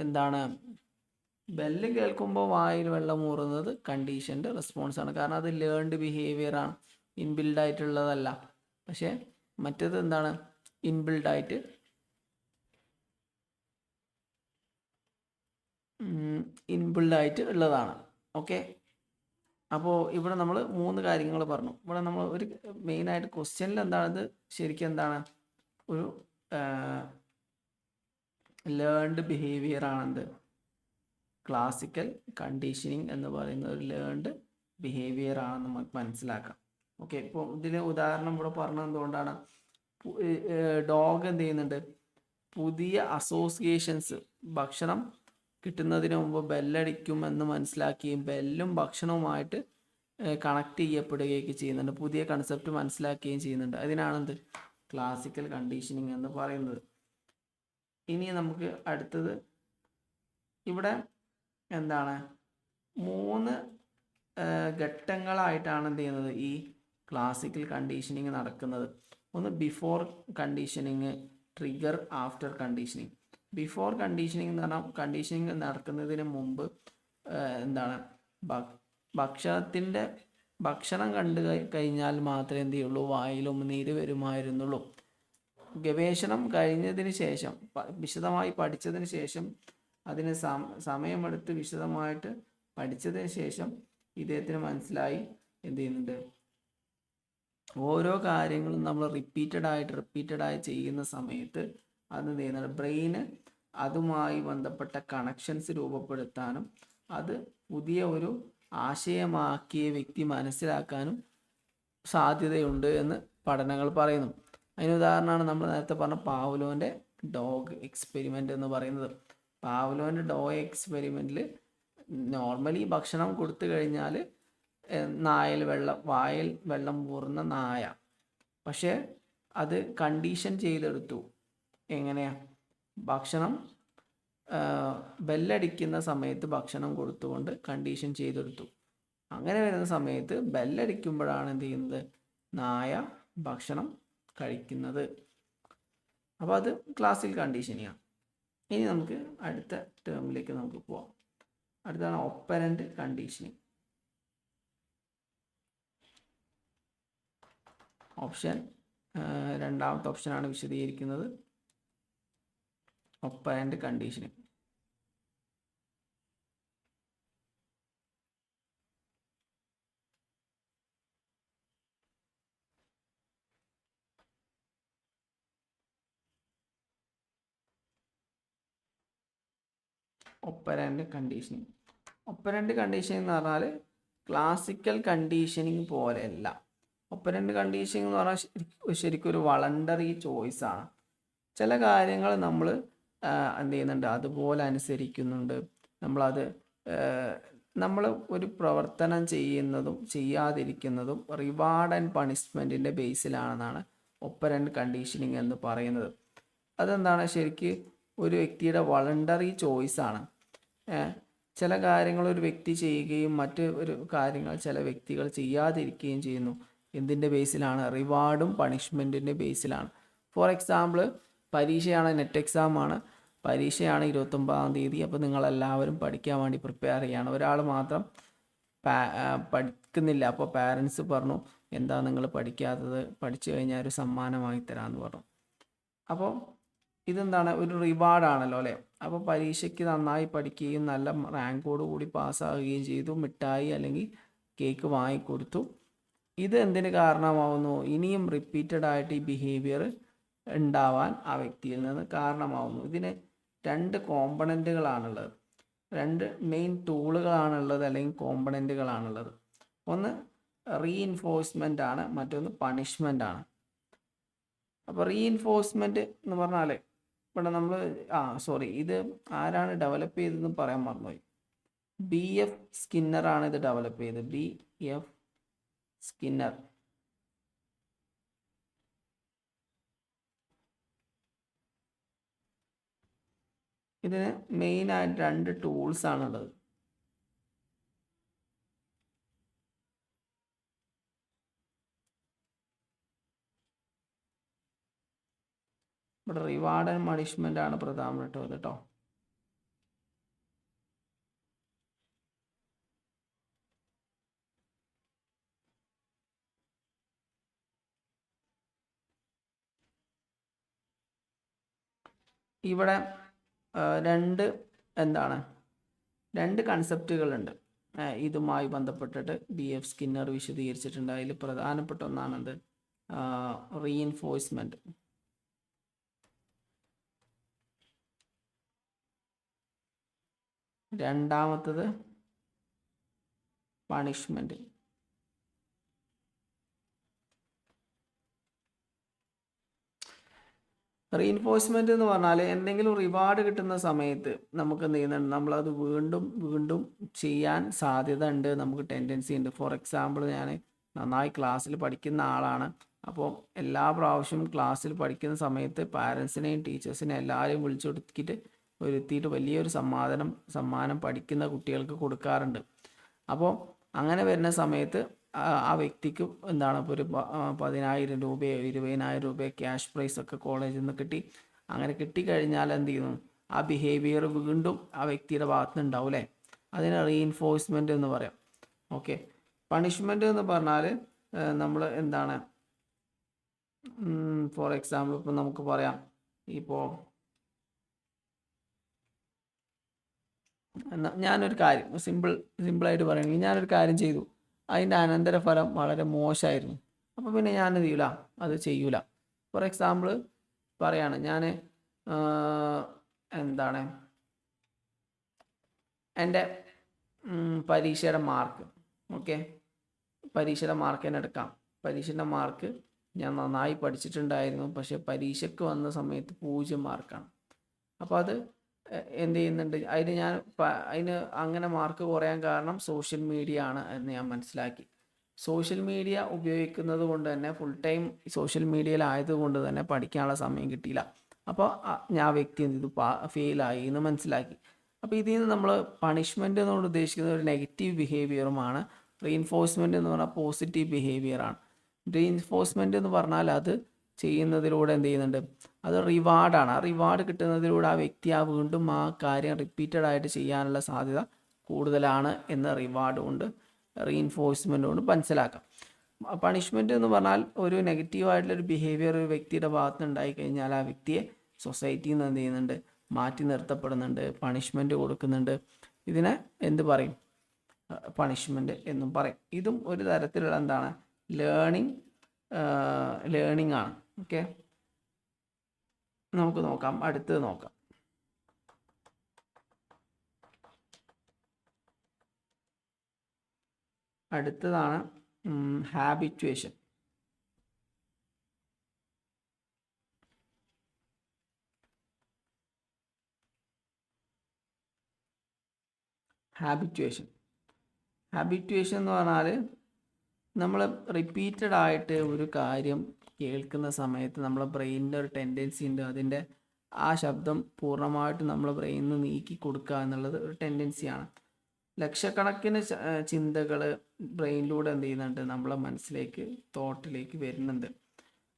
എന്താണ്, ബെല്ല് കേൾക്കുമ്പോൾ വായിൽ വെള്ളം ഊറുന്നത് കണ്ടീഷൻഡ് റെസ്പോൺസ് ആണ്. കാരണം അത് ലേൺഡ് ബിഹേവിയർ ആണ്, ഇൻബിൽഡ് ആയിട്ടുള്ളതല്ല. പക്ഷേ മറ്റേത് എന്താണ്, ഇൻബിൽഡ് ആയിട്ട് ഉള്ളതാണ്. ഓക്കെ, അപ്പോൾ ഇവിടെ നമ്മൾ 3 കാര്യങ്ങൾ പറഞ്ഞു. ഇവിടെ നമ്മൾ ഒരു മെയിനായിട്ട് ക്വസ്റ്റ്യനിൽ എന്താണിത്, ശരിക്കും എന്താണ്, ഒരു ലേൺഡ് ബിഹേവിയർ ആണെന്ത്, ക്ലാസിക്കൽ കണ്ടീഷനിങ് എന്ന് പറയുന്ന ഒരു ലേൺഡ് ബിഹേവിയർ ആണെന്ന് നമുക്ക് മനസ്സിലാക്കാം. ഓക്കെ, ഇപ്പോൾ ഇതിന് ഉദാഹരണം ഇവിടെ പറഞ്ഞത് എന്തുകൊണ്ടാണ്, ഡോഗ് എന്ത് ചെയ്യുന്നുണ്ട്, പുതിയ അസോസിയേഷൻസ്, ഭക്ഷണം കിട്ടുന്നതിന് മുമ്പ് ബെല്ലടിക്കുമെന്ന് മനസ്സിലാക്കുകയും ബെല്ലും ഭക്ഷണവുമായിട്ട് കണക്ട് ചെയ്യപ്പെടുകയൊക്കെ ചെയ്യുന്നുണ്ട്. പുതിയ കൺസെപ്റ്റ് മനസ്സിലാക്കുകയും ചെയ്യുന്നുണ്ട്. അതിനാണെന്ത്, ക്ലാസിക്കൽ കണ്ടീഷനിങ് എന്ന് പറയുന്നത്. ഇനി നമുക്ക് അടുത്തത് ഇവിടെ എന്താണ് 3 ഘട്ടങ്ങളായിട്ടാണ് എന്ത് ചെയ്യുന്നത് ഈ ക്ലാസിക്കൽ കണ്ടീഷനിങ് നടക്കുന്നത്. ഒന്ന് before conditioning, trigger, after conditioning. Before conditioning എന്ന് പറഞ്ഞാൽ കണ്ടീഷനിങ് നടക്കുന്നതിന് മുമ്പ് എന്താണ് ഭക്ഷണം കണ്ടു കഴിഞ്ഞാൽ മാത്രമേ എന്ത് ചെയ്യുള്ളൂ വായിലും നീര് വരുമായിരുന്നുള്ളൂ. ഗവേഷണം കഴിഞ്ഞതിന് ശേഷം വിശദമായി പഠിച്ചതിന് ശേഷം അതിന് സമയമെടുത്ത് വിശദമായിട്ട് പഠിച്ചതിന് ശേഷം ഇദ്ദേഹത്തിന് മനസ്സിലായി എന്ത് ചെയ്യുന്നുണ്ട്, ഓരോ കാര്യങ്ങളും നമ്മൾ റിപ്പീറ്റഡായി ചെയ്യുന്ന സമയത്ത് അത് എന്ത് ചെയ്യുന്നുണ്ട്, ബ്രെയിന് അതുമായി ബന്ധപ്പെട്ട കണക്ഷൻസ് രൂപപ്പെടുത്താനും അത് പുതിയ ഒരു ആശയമാക്കിയ വ്യക്തി മനസ്സിലാക്കാനും സാധ്യതയുണ്ട് എന്ന് പഠനങ്ങൾ പറയുന്നു. അതിന് ഉദാഹരണമാണ് നമ്മൾ നേരത്തെ പറഞ്ഞ പാവ്ലോവിൻ്റെ ഡോഗ് എക്സ്പെരിമെൻ്റ് എന്ന് പറയുന്നത്. പാവ്ലോവിൻ്റെ ഡോഗ് എക്സ്പെരിമെൻറ്റിൽ നോർമലി ഭക്ഷണം കൊടുത്തു കഴിഞ്ഞാൽ വായിൽ വെള്ളം ഊറുന്ന നായ, പക്ഷേ അത് കണ്ടീഷൻ ചെയ്തെടുത്തു. എങ്ങനെയാ? ഭക്ഷണം ബെല്ലടിക്കുന്ന സമയത്ത് ഭക്ഷണം കൊടുത്തുകൊണ്ട് കണ്ടീഷൻ ചെയ്തെടുത്തു. അങ്ങനെ വരുന്ന സമയത്ത് ബെല്ലടിക്കുമ്പോഴാണ് എന്ത് ചെയ്യുന്നത്, നായ ഭക്ഷണം കഴിക്കുന്നത്. അപ്പോൾ അത് ക്ലാസിക്കൽ കണ്ടീഷനിങ്. ഇനി നമുക്ക് അടുത്ത ടേമിലേക്ക് നമുക്ക് പോവാം. അടുത്താണ് ഓപ്പറന്റ് കണ്ടീഷനിങ്. രണ്ടാമത്തെ ഓപ്ഷനാണ് വിശദീകരിക്കുന്നത്, operant conditioning. Operant conditioning. Operant conditioning എന്ന് പറഞ്ഞാൽ ക്ലാസിക്കൽ കണ്ടീഷനിങ് പോലെയല്ല. ഓപ്പറന്റ് കണ്ടീഷനിങ് എന്ന് പറഞ്ഞാൽ ശരിക്കും ഒരു വളണ്ടറി ചോയ്സാണ്. ചില കാര്യങ്ങൾ നമ്മൾ എന്ത് ചെയ്യുന്നുണ്ട്, അതുപോലെ അനുസരിക്കുന്നുണ്ട്. നമ്മൾ ഒരു പ്രവർത്തനം ചെയ്യുന്നതും ചെയ്യാതിരിക്കുന്നതും റിവാർഡ് ആൻഡ് പണിഷ്മെൻറ്റിൻ്റെ ബേസിലാണെന്നാണ് ഓപ്പറന്റ് കണ്ടീഷനിങ് എന്ന് പറയുന്നത്. അതെന്താണ്, ശരിക്ക് ഒരു വ്യക്തിയുടെ വളണ്ടറി ചോയ്സാണ്. ചില കാര്യങ്ങൾ ഒരു വ്യക്തി ചെയ്യുകയും മറ്റ് കാര്യങ്ങൾ ചില വ്യക്തികൾ ചെയ്യാതിരിക്കുകയും ചെയ്യുന്നു. എന്തിൻ്റെ ബേസിലാണ്? റിവാർഡും പണിഷ്മെൻറ്റിൻ്റെ ബേസിലാണ്. ഫോർ എക്സാമ്പിൾ, പരീക്ഷയാണ്, നെറ്റ് എക്സാമാണ്. പരീക്ഷയാണ് 29-ാം തീയതി. അപ്പോൾ നിങ്ങളെല്ലാവരും പഠിക്കാൻ വേണ്ടി പ്രിപ്പയർ ചെയ്യുകയാണ്. ഒരാൾ മാത്രം പഠിക്കുന്നില്ല. അപ്പോൾ പാരൻസ് പറഞ്ഞു, എന്താ നിങ്ങൾ പഠിക്കാത്തത്, പഠിച്ചു കഴിഞ്ഞാൽ ഒരു സമ്മാനമായി തരാമെന്ന് പറഞ്ഞു. അപ്പോൾ ഇതെന്താണ്, ഒരു റിവാർഡാണല്ലോ അല്ലേ. അപ്പോൾ പരീക്ഷയ്ക്ക് നന്നായി പഠിക്കുകയും നല്ല റാങ്കോട് കൂടി പാസ്സാവുകയും ചെയ്തു. മിഠായി അല്ലെങ്കിൽ കേക്ക് വാങ്ങിക്കൊടുത്തു. ഇത് എന്തിന് കാരണമാവുന്നു? ഇനിയും റിപ്പീറ്റഡായിട്ട് ഈ ബിഹേവിയർ ഉണ്ടാവാൻ ആ വ്യക്തിയിൽ നിന്ന് കാരണമാവുന്നു. ഇതിന് 2 കോമ്പണൻറ്റുകളാണുള്ളത്, 2 മെയിൻ ടൂളുകളാണുള്ളത്, അല്ലെങ്കിൽ കോമ്പണൻറ്റുകളാണുള്ളത്. ഒന്ന് റീഇൻഫോഴ്സ്മെൻ്റ് ആണ്, മറ്റൊന്ന് പണിഷ്മെൻ്റ് ആണ്. അപ്പോൾ റീഇൻഫോഴ്സ്മെൻറ്റ് എന്ന് പറഞ്ഞാൽ ഇവിടെ നമ്മൾ ഇത് ആരാണ് ഡെവലപ്പ് ചെയ്തതെന്ന് പറയാൻ മറന്നുപോയി. BF സ്കിന്നറാണ് ഇത് ഡെവലപ്പ് ചെയ്തത്. BF Skinner. ഇതിന് മെയിനായിട്ട് 2 ടൂൾസാണുള്ളത്. ഇവിടെ റിവാർഡ് ആൻഡ് പണിഷ്മെൻ്റ് ആണ് പ്രധാനപ്പെട്ടത് കേട്ടോ. ഇവിടെ 2 കൺസെപ്റ്റുകളുണ്ട് ഇതുമായി ബന്ധപ്പെട്ടിട്ട്. BF സ്കിന്നർ വിശദീകരിച്ചിട്ടുണ്ട്. അതിൽ പ്രധാനപ്പെട്ട ഒന്നാണെന്ത്, റീഇൻഫോഴ്സ്മെൻറ്റ്. രണ്ടാമത്തത് പണിഷ്മെൻറ്റ്. റീഇൻഫോഴ്സ്മെൻറ്റ് എന്ന് പറഞ്ഞാൽ എന്തെങ്കിലും റിവാർഡ് കിട്ടുന്ന സമയത്ത് നമുക്ക് എന്ത് ചെയ്യുന്നുണ്ട്, നമ്മളത് വീണ്ടും വീണ്ടും ചെയ്യാൻ സാധ്യത ഉണ്ട്, നമുക്ക് ടെൻഡൻസി ഉണ്ട്. ഫോർ എക്സാമ്പിൾ, ഞാൻ നന്നായി ക്ലാസ്സിൽ പഠിക്കുന്ന ആളാണ്. അപ്പോൾ എല്ലാ പ്രാവശ്യവും ക്ലാസ്സിൽ പഠിക്കുന്ന സമയത്ത് പാരൻസിനെയും ടീച്ചേഴ്സിനെയും എല്ലാവരെയും വിളിച്ചു കൊടുത്തിട്ട് ഒരുത്തിയിട്ട് വലിയൊരു സമ്മാനം പഠിക്കുന്ന കുട്ടികൾക്ക് കൊടുക്കാറുണ്ട്. അപ്പോൾ അങ്ങനെ വരുന്ന സമയത്ത് ആ വ്യക്തിക്ക് എന്താണ് ഇപ്പോൾ ഒരു 10,000 രൂപയോ 20,000 രൂപയോ ക്യാഷ് പ്രൈസ് ഒക്കെ കോളേജിൽ നിന്ന് കിട്ടി. അങ്ങനെ കിട്ടിക്കഴിഞ്ഞാൽ എന്ത് ചെയ്യുന്നു, ആ ബിഹേവിയർ വീണ്ടും ആ വ്യക്തിയുടെ ഭാഗത്ത് നിന്ന് ഉണ്ടാവും അല്ലേ. അതിന് റീഇൻഫോഴ്സ്മെൻ്റ് എന്ന് പറയാം. ഓക്കെ. പണിഷ്മെൻ്റ് എന്ന് പറഞ്ഞാൽ നമ്മൾ എന്താണ്, ഫോർ എക്സാമ്പിൾ ഇപ്പോൾ നമുക്ക് പറയാം, ഇപ്പോൾ ഞാനൊരു കാര്യം സിമ്പിളായിട്ട് പറയുകയാണെങ്കിൽ ഞാനൊരു കാര്യം ചെയ്തു, അതിൻ്റെ അനന്തരഫലം വളരെ മോശമായിരുന്നു. അപ്പോൾ പിന്നെ ഞാൻ എന്ത് ചെയ്യൂല, അത് ചെയ്യൂല. ഫോർ എക്സാമ്പിൾ പറയാണ്, ഞാൻ എന്താണ് എൻ്റെ പരീക്ഷയുടെ മാർക്ക്, ഓക്കെ, പരീക്ഷയുടെ മാർക്ക് തന്നെ എടുക്കാം. പരീക്ഷയുടെ മാർക്ക് ഞാൻ നന്നായി പഠിച്ചിട്ടുണ്ടായിരുന്നു, പക്ഷേ പരീക്ഷയ്ക്ക് വന്ന സമയത്ത് 0 മാർക്കാണ്. അപ്പോൾ അത് എന്ത് ചെയ്യുന്നുണ്ട്, അതിന് അങ്ങനെ മാർക്ക് കുറയാൻ കാരണം സോഷ്യൽ മീഡിയ ആണ് എന്ന് ഞാൻ മനസ്സിലാക്കി. സോഷ്യൽ മീഡിയ ഉപയോഗിക്കുന്നത് കൊണ്ട് തന്നെ ഫുൾ ടൈം സോഷ്യൽ മീഡിയയിലായതുകൊണ്ട് തന്നെ പഠിക്കാനുള്ള സമയം കിട്ടിയില്ല. അപ്പോൾ ഞാൻ വ്യക്തി എന്ത് ചെയ്തു, ഫെയിലായി എന്ന് മനസ്സിലാക്കി. അപ്പോൾ ഇതിൽ നിന്ന് നമ്മൾ പണിഷ്മെൻ്റ് എന്നുകൊണ്ട് ഉദ്ദേശിക്കുന്നത് ഒരു നെഗറ്റീവ് ബിഹേവിയറുമാണ്. റീഇൻഫോഴ്സ്മെൻ്റ് എന്ന് പറഞ്ഞാൽ പോസിറ്റീവ് ബിഹേവിയറാണ്. റീഇൻഫോഴ്സ്മെൻ്റ് എന്ന് പറഞ്ഞാൽ അത് ചെയ്യുന്നതിലൂടെ എന്ത് ചെയ്യുന്നുണ്ട്, അത് റിവാർഡാണ്. ആ റിവാർഡ് കിട്ടുന്നതിലൂടെ ആ വ്യക്തി വീണ്ടും ആ കാര്യം റിപ്പീറ്റഡ് ആയിട്ട് ചെയ്യാനുള്ള സാധ്യത കൂടുതലാണ് എന്ന് റിവാർഡ് കൊണ്ട് റീഇൻഫോഴ്സ്മെൻ്റ് കൊണ്ട് മനസ്സിലാക്കാം. പണിഷ്മെൻ്റ് എന്ന് പറഞ്ഞാൽ ഒരു നെഗറ്റീവായിട്ടുള്ളൊരു ബിഹേവിയർ ഒരു വ്യക്തിയുടെ ഭാഗത്ത് നിന്ന് ഉണ്ടായിക്കഴിഞ്ഞാൽ ആ വ്യക്തിയെ സൊസൈറ്റിയിൽ നിന്ന് എന്ത് ചെയ്യുന്നുണ്ട്, മാറ്റി നിർത്തപ്പെടുന്നുണ്ട്, പണിഷ്മെൻ്റ് കൊടുക്കുന്നുണ്ട്. ഇതിനെ എന്ത് പറയും, പണിഷ്മെൻ്റ് എന്നും പറയും. ഇതും ഒരു തരത്തിലുള്ള എന്താണ്, ലേണിംഗ് ആണ്. ഓക്കെ, നമുക്ക് നോക്കാം, അടുത്തത് നോക്കാം. അടുത്തതാണ് ഹാബിറ്റുവേഷൻ. ഹാബിറ്റുവേഷൻ എന്ന് പറഞ്ഞാൽ നമ്മൾ റിപ്പീറ്റഡ് ആയിട്ട് ഒരു കാര്യം കേൾക്കുന്ന സമയത്ത് നമ്മളെ ബ്രെയിനിൻ്റെ ഒരു ടെൻഡൻസി ഉണ്ട്, അതിൻ്റെ ആ ശബ്ദം പൂർണ്ണമായിട്ട് നമ്മളെ ബ്രെയിനിൽ നിന്ന് നീക്കി കൊടുക്കുക എന്നുള്ളത് ഒരു ടെൻഡൻസിയാണ്. ലക്ഷക്കണക്കിന് ചിന്തകൾ ബ്രെയിനിലൂടെ എന്ത് ചെയ്യുന്നുണ്ട്, നമ്മളെ മനസ്സിലേക്ക്, തോട്ടിലേക്ക് വരുന്നുണ്ട്.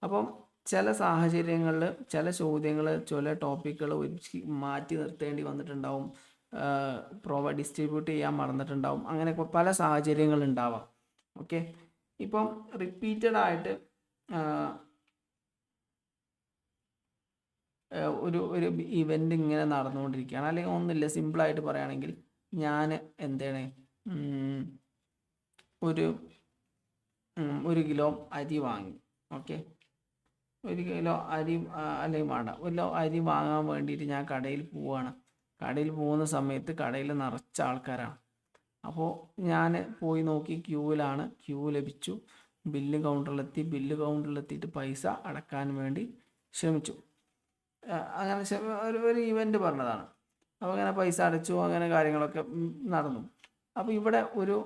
അപ്പം ചില സാഹചര്യങ്ങളിൽ ചില ചോദ്യങ്ങൾ, ചില ടോപ്പിക്കുകൾ മാറ്റി നിർത്തേണ്ടി വന്നിട്ടുണ്ടാവും, ഡിസ്ട്രിബ്യൂട്ട് ചെയ്യാൻ മറന്നിട്ടുണ്ടാവും, അങ്ങനെ പല സാഹചര്യങ്ങളുണ്ടാവാം. ഓക്കെ, ഇപ്പം റിപ്പീറ്റഡ് ആയിട്ട് ഒരു ഇവൻ്റ് ഇങ്ങനെ നടന്നുകൊണ്ടിരിക്കുകയാണ്, അല്ലെങ്കിൽ ഒന്നുമില്ല, സിമ്പിളായിട്ട് പറയുകയാണെങ്കിൽ ഞാൻ എന്താണ് ഒരു കിലോ അരി വാങ്ങി. ഓക്കെ, 1 കിലോ അരി അല്ലെങ്കിൽ വേണ്ട, 1 കിലോ അരി വാങ്ങാൻ വേണ്ടിയിട്ട് ഞാൻ കടയിൽ പോവുകയാണ്. കടയിൽ പോകുന്ന സമയത്ത് കടയിൽ നിറച്ച ആൾക്കാരാണ്. അപ്പോൾ ഞാൻ പോയി നോക്കി, ക്യൂ ലഭിച്ചു, ബില്ല് കൗണ്ടറിലെത്തിയിട്ട് പൈസ അടക്കാൻ വേണ്ടി ശ്രമിച്ചു. അങ്ങനെ ഒരു ഇവൻ്റ് പറഞ്ഞതാണ്. അപ്പോൾ അങ്ങനെ പൈസ അടച്ചു, അങ്ങനെ കാര്യങ്ങളൊക്കെ നടന്നു. അപ്പോൾ ഇവിടെ ഒരു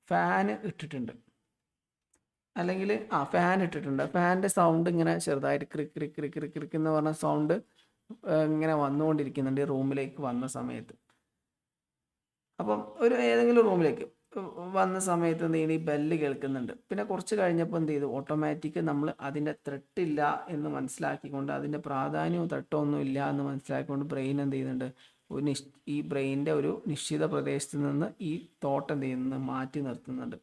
ഫാന് ഇട്ടിട്ടുണ്ട്, അല്ലെങ്കിൽ ഫാൻ ഇട്ടിട്ടുണ്ട്. ഫാനിൻ്റെ സൗണ്ട് ഇങ്ങനെ ചെറുതായിട്ട് Crick Crick Crick Crick Crick എന്ന് പറഞ്ഞ സൗണ്ട് ഇങ്ങനെ വന്നുകൊണ്ടിരിക്കുന്നുണ്ട് റൂമിലേക്ക് വന്ന സമയത്ത്. അപ്പം ഏതെങ്കിലും റൂമിലേക്ക് വന്ന സമയത്ത് എന്ത് ചെയ്യുന്നു, ഈ ബെല്ല് കേൾക്കുന്നുണ്ട്. പിന്നെ കുറച്ച് കഴിഞ്ഞപ്പോൾ എന്ത് ചെയ്തു, ഓട്ടോമാറ്റിക് നമ്മൾ അതിൻ്റെ ത്രെട്ടില്ല എന്ന് മനസ്സിലാക്കിക്കൊണ്ട്, അതിൻ്റെ പ്രാധാന്യവും ത്രെട്ടൊന്നും ഇല്ല എന്ന് മനസ്സിലാക്കിക്കൊണ്ട് ബ്രെയിൻ എന്ത് ചെയ്യുന്നുണ്ട്, ഈ ബ്രെയിനിൻ്റെ ഒരു നിശ്ചിത പ്രദേശത്ത് നിന്ന് ഈ തോട്ട് എന്ത് ചെയ്യുന്നത്, മാറ്റി നിർത്തുന്നുണ്ട്.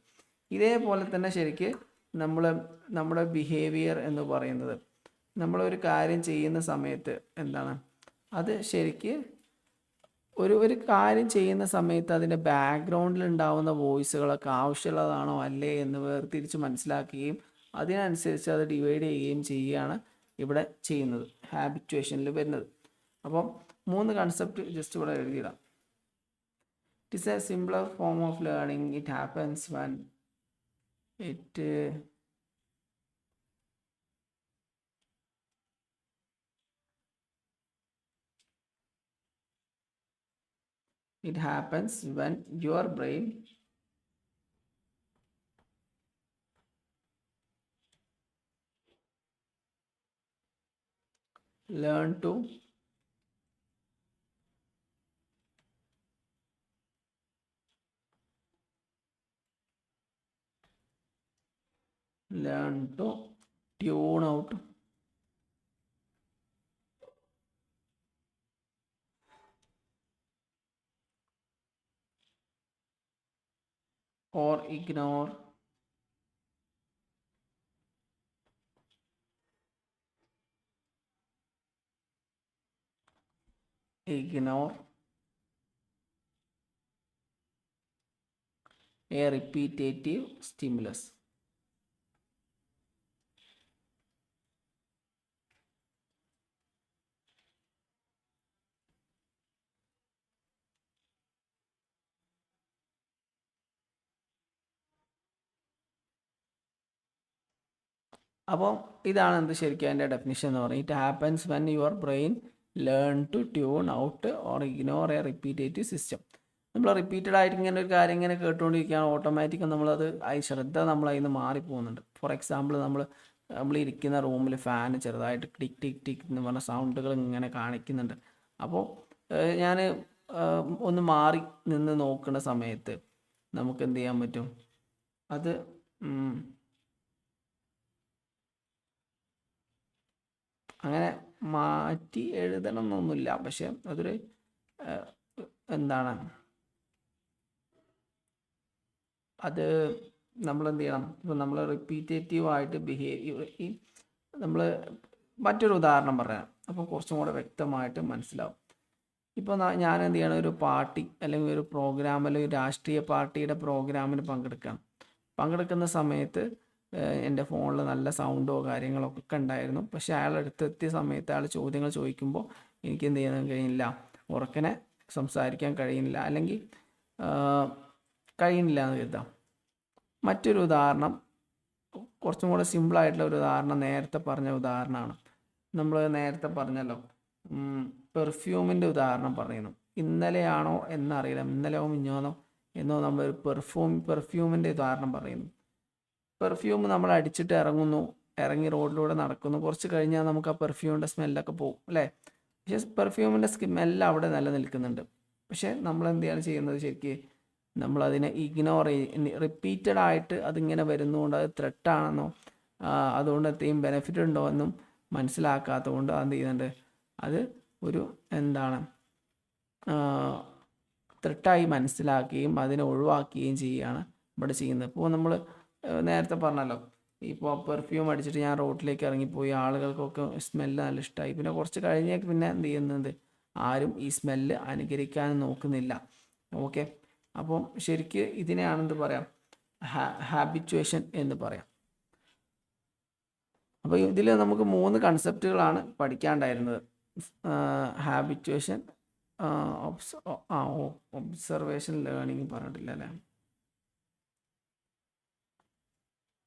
ഇതേപോലെ തന്നെ ശരിക്ക് നമ്മുടെ ബിഹേവിയർ എന്ന് പറയുന്നത്, നമ്മളൊരു കാര്യം ചെയ്യുന്ന സമയത്ത് എന്താണ്, അത് ശരിക്ക് ഒരു കാര്യം ചെയ്യുന്ന സമയത്ത് അതിൻ്റെ ബാക്ക്ഗ്രൗണ്ടിൽ ഉണ്ടാവുന്ന വോയിസുകളൊക്കെ ആവശ്യമുള്ളതാണോ അല്ലേ എന്ന് വേർതിരിച്ച് മനസ്സിലാക്കുകയും അതിനനുസരിച്ച് അത് ഡിവൈഡ് ചെയ്യുകയും ചെയ്യുകയാണ് ഇവിടെ ചെയ്യുന്നത്, ഹാബിറ്റുവേഷനിൽ വരുന്നത്. അപ്പം 3 കൺസെപ്റ്റ് ജസ്റ്റ് ഇവിടെ എഴുതിയിടാം. It is a simpler form of learning. It happens when it happens when your brain learn to learn to tune out or ignore a repetitive stimulus. അപ്പോൾ ഇതാണ് എന്ത് ശരിക്കും അതിൻ്റെ ഡെഫിനിഷൻ എന്ന് പറയുന്നത്. It happens when your brain learn to tune out or ignore a repetitive system. നമ്മൾ റിപ്പീറ്റഡ് ആയിട്ട് ഇങ്ങനെ ഒരു കാര്യം ഇങ്ങനെ കേട്ടുകൊണ്ടിരിക്കുകയാണ്, ഓട്ടോമാറ്റിക് നമ്മളത് ശ്രദ്ധ നമ്മളതിൽ നിന്ന് മാറിപ്പോകുന്നുണ്ട്. ഫോർ എക്സാമ്പിൾ നമ്മൾ ഇരിക്കുന്ന റൂമിൽ ഫാൻ ചെറുതായിട്ട് ടിക് ടിക് ടിക് എന്ന് പറഞ്ഞ സൗണ്ടുകൾ ഇങ്ങനെ കാണിക്കുന്നുണ്ട്. അപ്പോൾ ഞാൻ ഒന്ന് മാറി നിന്ന് നോക്കുന്ന സമയത്ത് നമുക്ക് എന്ത് ചെയ്യാൻ പറ്റും, അത് അങ്ങനെ മാറ്റി എഴുതണം എന്നൊന്നുമില്ല, പക്ഷെ അതൊരു എന്താണ് അത് നമ്മൾ എന്ത് ചെയ്യണം. ഇപ്പോൾ നമ്മൾ റിപ്പീറ്റേറ്റീവായിട്ട് ഈ നമ്മൾ മറ്റൊരു ഉദാഹരണം പറയാം, അപ്പോൾ കുറച്ചും കൂടെ വ്യക്തമായിട്ട് മനസ്സിലാവും. ഇപ്പോൾ ഞാൻ എന്ത് ചെയ്യണം, ഒരു പാർട്ടി അല്ലെങ്കിൽ ഒരു പ്രോഗ്രാം അല്ലെങ്കിൽ രാഷ്ട്രീയ പാർട്ടിയുടെ പ്രോഗ്രാമിന് പങ്കെടുക്കുന്ന സമയത്ത് എൻ്റെ ഫോണിൽ നല്ല സൗണ്ടോ കാര്യങ്ങളൊക്കെ ഉണ്ടായിരുന്നു. പക്ഷേ അയാൾ അടുത്തെത്തിയ സമയത്ത് അയാൾ ചോദ്യങ്ങൾ ചോദിക്കുമ്പോൾ എനിക്ക് എന്ത് ചെയ്യാൻ കഴിയുന്നില്ല, ഉറക്കനെ സംസാരിക്കാൻ കഴിയുന്നില്ല, അല്ലെങ്കിൽ കഴിയുന്നില്ല എന്ന് കരുതാം. മറ്റൊരു ഉദാഹരണം, കുറച്ചും കൂടെ സിമ്പിളായിട്ടുള്ള ഒരു ഉദാഹരണം നേരത്തെ പറഞ്ഞ ഉദാഹരണമാണ്. നമ്മൾ നേരത്തെ പറഞ്ഞല്ലോ, പെർഫ്യൂമിൻ്റെ ഉദാഹരണം പറയുന്നു. ഇന്നലെയാണോ എന്നറിയില്ല, ഇന്നലെയോ മിഞ്ഞാന്നോ എന്നോ നമ്മൾ പെർഫ്യൂമിൻ്റെ ഉദാഹരണം പറയുന്നു. പെർഫ്യൂം നമ്മൾ അടിച്ചിട്ട് ഇറങ്ങി റോഡിലൂടെ നടക്കുന്നു, കുറച്ച് കഴിഞ്ഞാൽ നമുക്ക് ആ പെർഫ്യൂമിൻ്റെ സ്മെല്ലൊക്കെ പോകും അല്ലേ. പക്ഷേ പെർഫ്യൂമിൻ്റെ സ്മെല്ല് അവിടെ നിലനിൽക്കുന്നുണ്ട്. പക്ഷേ നമ്മൾ എന്താണ് ചെയ്യുന്നത്, ശരിക്ക് നമ്മളതിനെ ഇഗ്നോർ റിപ്പീറ്റഡ് ആയിട്ട് അതിങ്ങനെ വരുന്നതുകൊണ്ട് അത് ത്രെട്ടാണെന്നോ അതുകൊണ്ട് എന്തെങ്കിലും ബെനിഫിറ്റ് ഉണ്ടോ എന്നും മനസ്സിലാക്കാത്തതുകൊണ്ട് അത് ചെയ്യുന്നുണ്ട്, അത് ഒരു എന്താണ് ത്രെട്ടായി മനസ്സിലാക്കുകയും അതിനെ ഒഴിവാക്കുകയും ചെയ്യുകയാണ് ഇവിടെ ചെയ്യുന്നത്. ഇപ്പോൾ നമ്മൾ നേരത്തെ പറഞ്ഞല്ലോ, ഇപ്പോൾ പെർഫ്യൂം അടിച്ചിട്ട് ഞാൻ റോഡിലേക്ക് ഇറങ്ങിപ്പോയി, ആളുകൾക്കൊക്കെ സ്മെല്ല് നല്ല ഇഷ്ടമായി. പിന്നെ കുറച്ച് കഴിഞ്ഞേക്ക് പിന്നെ എന്ത് ചെയ്യുന്നത്, ആരും ഈ സ്മെല്ല് അനുകരിക്കാനും നോക്കുന്നില്ല. ഓക്കെ, അപ്പം ശരിക്ക് ഇതിനെയാണെന്ത് പറയാം, ഹാബിച്വേഷൻ എന്ന് പറയാം. അപ്പോൾ ഇതിൽ നമുക്ക് 3 കൺസെപ്റ്റുകളാണ് പഠിക്കാണ്ടായിരുന്നത്. ഹാബിച്വേഷൻ, ഒബ്സർവേഷൻ, ലേണിംഗ് പറഞ്ഞിട്ടില്ല അല്ലേ.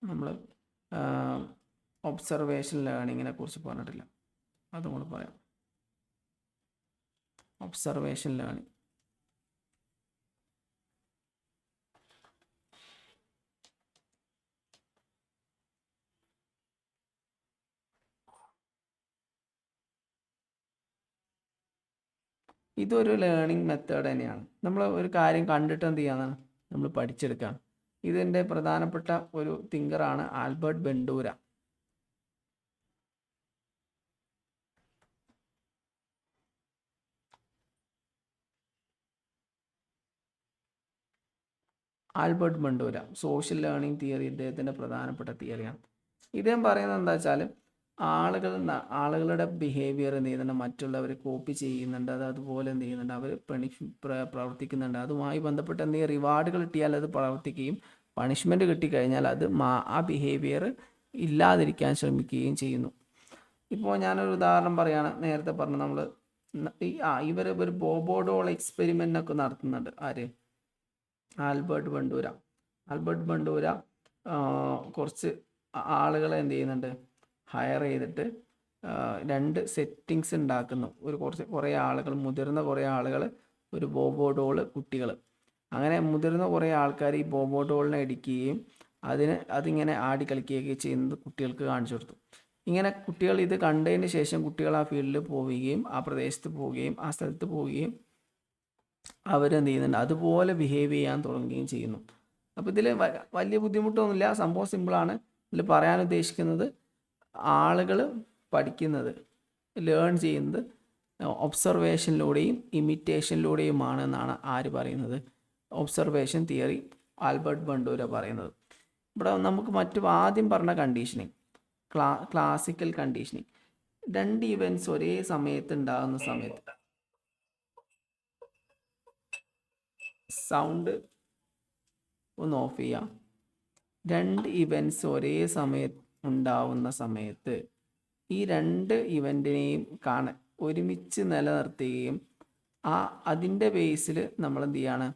നമ്മൾ ഒബ്സർവേഷൻ ലേണിങ്ങിനെ കുറിച്ച് പറഞ്ഞിട്ടില്ല, അതും കൂടെ പറയാം. ഒബ്സർവേഷൻ ലേണിംഗ് ഇതൊരു ലേണിംഗ് മെത്തേഡ് തന്നെയാണ്. നമ്മൾ ഒരു കാര്യം കണ്ടിട്ട് എന്ത് ചെയ്യാനാണ്, നമ്മൾ പഠിച്ചെടുക്കുകയാണ്. ഇതിൻ്റെ പ്രധാനപ്പെട്ട ഒരു തിങ്കറാണ് Albert Bandura. Albert Bandura social learning theory ഇദ്ദേഹത്തിൻ്റെ പ്രധാനപ്പെട്ട തിയറിയാണ്. ഇദ്ദേഹം പറയുന്നത് എന്താ വെച്ചാൽ, ആളുകളുടെ ബിഹേവിയർ എന്ത് ചെയ്യുന്നുണ്ട്, മറ്റുള്ളവർ കോപ്പി ചെയ്യുന്നുണ്ട്, അത് അതുപോലെ എന്ത് ചെയ്യുന്നുണ്ട്, അവർ പ്രവർത്തിക്കുന്നുണ്ട്. അതുമായി ബന്ധപ്പെട്ട് എന്തെങ്കിലും റിവാർഡുകൾ കിട്ടിയാൽ അത് പ്രവർത്തിക്കുകയും പണിഷ്മെൻറ്റ് കിട്ടിക്കഴിഞ്ഞാൽ അത് ആ ബിഹേവിയർ ഇല്ലാതിരിക്കാൻ ശ്രമിക്കുകയും ചെയ്യുന്നു. ഇപ്പോൾ ഞാനൊരു ഉദാഹരണം പറയുകയാണ്, നേരത്തെ പറഞ്ഞ നമ്മൾ ഇവർ ഒരു ബോബോഡോൾ എക്സ്പെരിമെൻ്റൊക്കെ നടത്തുന്നുണ്ട്. ആര്, ആൽബർട്ട് ബെൻഡൂര കുറച്ച് ആളുകളെ എന്ത് ചെയ്യുന്നുണ്ട്, ഹയർ ചെയ്തിട്ട് 2 സെറ്റിങ്സ് ഉണ്ടാക്കുന്നു. കുറേ ആളുകൾ, മുതിർന്ന കുറേ ആളുകൾ, ഒരു ബോബോഡോള് കുട്ടികൾ. അങ്ങനെ മുതിർന്ന കുറേ ആൾക്കാർ ഈ ബോബോഡോളിനെ അടിക്കുകയും അതിങ്ങനെ ആടി കളിക്കുകയൊക്കെ ചെയ്യുന്നത് കുട്ടികൾക്ക് കാണിച്ചു കൊടുത്തു. ഇങ്ങനെ കുട്ടികൾ ഇത് കണ്ടതിന് ശേഷം കുട്ടികൾ ആ ഫീൽഡിൽ പോവുകയും ആ പ്രദേശത്ത് പോവുകയും ആ സ്ഥലത്ത് പോവുകയും അവരെന്ത് ചെയ്യുന്നുണ്ട്, അതുപോലെ ബിഹേവ് ചെയ്യാൻ തുടങ്ങുകയും ചെയ്യുന്നു. അപ്പോൾ ഇതിൽ വലിയ ബുദ്ധിമുട്ടൊന്നുമില്ല, സംഭവം സിമ്പിളാണ്. ഇതിൽ പറയാൻ ഉദ്ദേശിക്കുന്നത് ആളുകൾ പഠിക്കുന്നത്, ലേൺ ചെയ്യുന്നത് ഒബ്സർവേഷനിലൂടെയും ഇമിറ്റേഷനിലൂടെയുമാണ് എന്നാണ് ആര് പറയുന്നത്? ഒബ്സർവേഷൻ തിയറി ആൽബർട്ട് ബണ്ടൂര പറയുന്നത്. ഇവിടെ നമുക്ക് ആദ്യം പറഞ്ഞ കണ്ടീഷനിങ്, ക്ലാസിക്കൽ കണ്ടീഷനിങ്, രണ്ട് ഇവൻറ്റ്സ് ഒരേ സമയത്ത് ഉണ്ടാകുന്ന സമയത്ത്, സൗണ്ട് ഒന്ന് ഓഫ് ചെയ്യാം. രണ്ട് ഇവൻറ്റ്സ് ഒരേ സമയത്ത് ഉണ്ടാവുന്ന സമയത്ത് ഈ രണ്ട് ഇവൻറ്റിനെയും ഒരുമിച്ച് നിലനിർത്തുകയും അതിൻ്റെ ബേസിൽ നമ്മൾ എന്ത് ചെയ്യാണ്,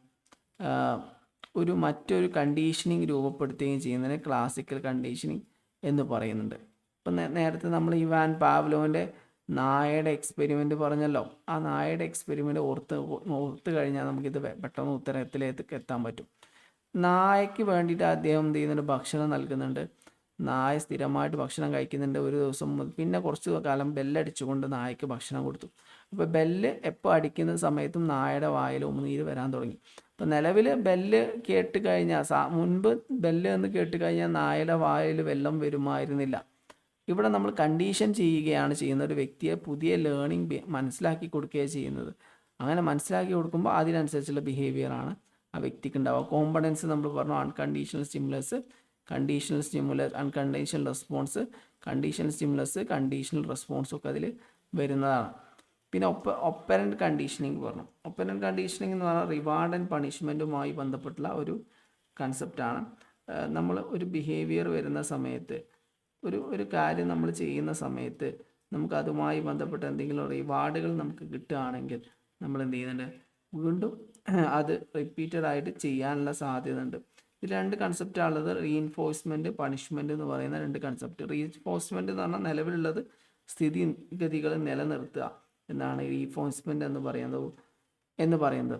മറ്റൊരു കണ്ടീഷനിങ് രൂപപ്പെടുത്തുകയും ചെയ്യുന്നതിന് ക്ലാസിക്കൽ കണ്ടീഷനിങ് എന്ന് പറയുന്നുണ്ട്. ഇപ്പം നേരത്തെ നമ്മൾ ഇവാൻ പാവ്ലോവിൻ്റെ നായയുടെ എക്സ്പെരിമെൻ്റ് പറഞ്ഞല്ലോ. ആ നായയുടെ എക്സ്പെരിമെൻ്റ് ഓർത്ത് കഴിഞ്ഞാൽ നമുക്കിത് പെട്ടെന്ന് ഉത്തരത്തിലേക്ക് എത്താൻ പറ്റും. നായയ്ക്ക് വേണ്ടിയിട്ട് അദ്ദേഹം എന്ത് ചെയ്യുന്നുണ്ട്? ഭക്ഷണം നൽകുന്നുണ്ട്. നായ സ്ഥിരമായിട്ട് ഭക്ഷണം കഴിക്കുന്നുണ്ട്. ഒരു ദിവസം പിന്നെ കുറച്ച് കാലം ബെല്ലടിച്ചുകൊണ്ട് നായക്ക് ഭക്ഷണം കൊടുത്തു. അപ്പോൾ ബെല്ല് എപ്പോൾ അടിക്കുന്ന സമയത്തും നായയുടെ വായിൽ ഉമിനീര് വരാൻ തുടങ്ങി. അപ്പോൾ നിലവിൽ ബെല്ല് കേട്ട് കഴിഞ്ഞാൽ, മുൻപ് ബെല്ല് എന്ന് കേട്ട് കഴിഞ്ഞാൽ നായയുടെ വായിൽ വെള്ളം വരുമായിരുന്നില്ല. ഇവിടെ നമ്മൾ കണ്ടീഷൻ ചെയ്യുകയാണ് ചെയ്യുന്നത്. ഒരു വ്യക്തിയെ പുതിയ ലേണിംഗ് മനസ്സിലാക്കി കൊടുക്കുകയാണ് ചെയ്യുന്നത്. അങ്ങനെ മനസ്സിലാക്കി കൊടുക്കുമ്പോൾ അതിനനുസരിച്ചുള്ള ബിഹേവിയറാണ് ആ വ്യക്തിക്ക് ഉണ്ടാവുക. കോമ്പണൻസ് നമ്മൾ പറഞ്ഞു: unconditional stimulus, conditional stimulus, unconditional response, conditional stimulus, conditional response ഒക്കെ അതിൽ വരുന്നതാണ്. പിന്നെ ഒപ്പറൻറ്റ് കണ്ടീഷനിങ് പറഞ്ഞു. ഒപ്പറൻറ്റ് കണ്ടീഷനിങ് എന്ന് പറഞ്ഞാൽ റിവാർഡ് ആൻഡ് പണിഷ്മെൻറ്റുമായി ബന്ധപ്പെട്ടുള്ള ഒരു കൺസെപ്റ്റാണ്. നമ്മൾ ഒരു ബിഹേവിയർ വരുന്ന സമയത്ത്, ഒരു കാര്യം നമ്മൾ ചെയ്യുന്ന സമയത്ത് നമുക്ക് അതുമായി ബന്ധപ്പെട്ട എന്തെങ്കിലും റിവാർഡുകൾ നമുക്ക് കിട്ടുകയാണെങ്കിൽ നമ്മൾ എന്ത് ചെയ്യുന്നുണ്ട്? വീണ്ടും അത് റിപ്പീറ്റഡ് ആയിട്ട് ചെയ്യാനുള്ള സാധ്യത ഉണ്ട്. ഇതിൽ രണ്ട് കൺസെപ്റ്റാണുള്ളത്: റീഇൻഫോഴ്സ്മെൻറ്റ്, പണിഷ്മെൻറ്റ് എന്ന് പറയുന്ന രണ്ട് കൺസെപ്റ്റ്. റീഇൻഫോഴ്സ്മെൻറ്റ് എന്ന് പറഞ്ഞാൽ നിലവിലുള്ളത് സ്ഥിതിഗതികൾ നിലനിർത്തുക എന്നാണ് റീഇൻഫോഴ്സ്മെൻറ്റ് എന്ന് പറയുന്നത്.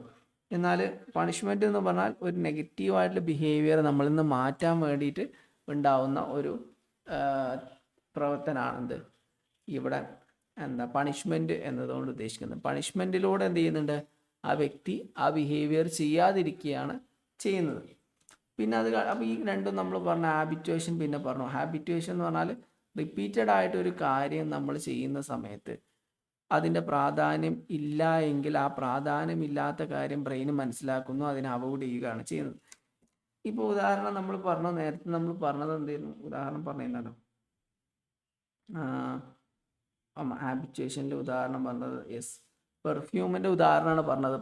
എന്നാൽ പണിഷ്മെൻറ്റ് എന്ന് പറഞ്ഞാൽ ഒരു നെഗറ്റീവായിട്ടുള്ള ബിഹേവിയർ നമ്മളിൽ നിന്ന് മാറ്റാൻ വേണ്ടിയിട്ട് ഉണ്ടാവുന്ന ഒരു പ്രവർത്തനമാണെന്ത് ഇവിടെ പണിഷ്മെൻറ്റ് എന്നതുകൊണ്ട് ഉദ്ദേശിക്കുന്നത്. പണിഷ്മെൻറ്റിലൂടെ എന്ത് ചെയ്യുന്നുണ്ട്? ആ വ്യക്തി ആ ബിഹേവിയർ ചെയ്യാതിരിക്കുകയാണ് ചെയ്യുന്നത്. പിന്നെ അപ്പോൾ ഈ രണ്ടും നമ്മൾ പറഞ്ഞ ഹാബിറ്റുവേഷൻ പിന്നെ പറഞ്ഞു. ഹാബിറ്റുവേഷൻ എന്ന് പറഞ്ഞാൽ റിപ്പീറ്റഡ് ആയിട്ട് ഒരു കാര്യം നമ്മൾ ചെയ്യുന്ന സമയത്ത് അതിൻ്റെ പ്രാധാന്യം ഇല്ല എങ്കിൽ ആ പ്രാധാന്യമില്ലാത്ത കാര്യം ബ്രെയിൻ മനസ്സിലാക്കുന്നു, അതിനെ അവോയ്ഡ് ചെയ്യുകയാണ് ചെയ്യുന്നത്. ഇപ്പോൾ ഉദാഹരണം നമ്മൾ പറഞ്ഞു, നേരത്തെ നമ്മൾ പറഞ്ഞത് എന്തായിരുന്നു? ഉദാഹരണം പറഞ്ഞിരുന്നല്ലോ, ഹാബിറ്റുവേഷനിൽ ഉദാഹരണം പറഞ്ഞത് പെർഫ്യൂമിൻ്റെ ഉദാഹരണമാണ് പറഞ്ഞത്.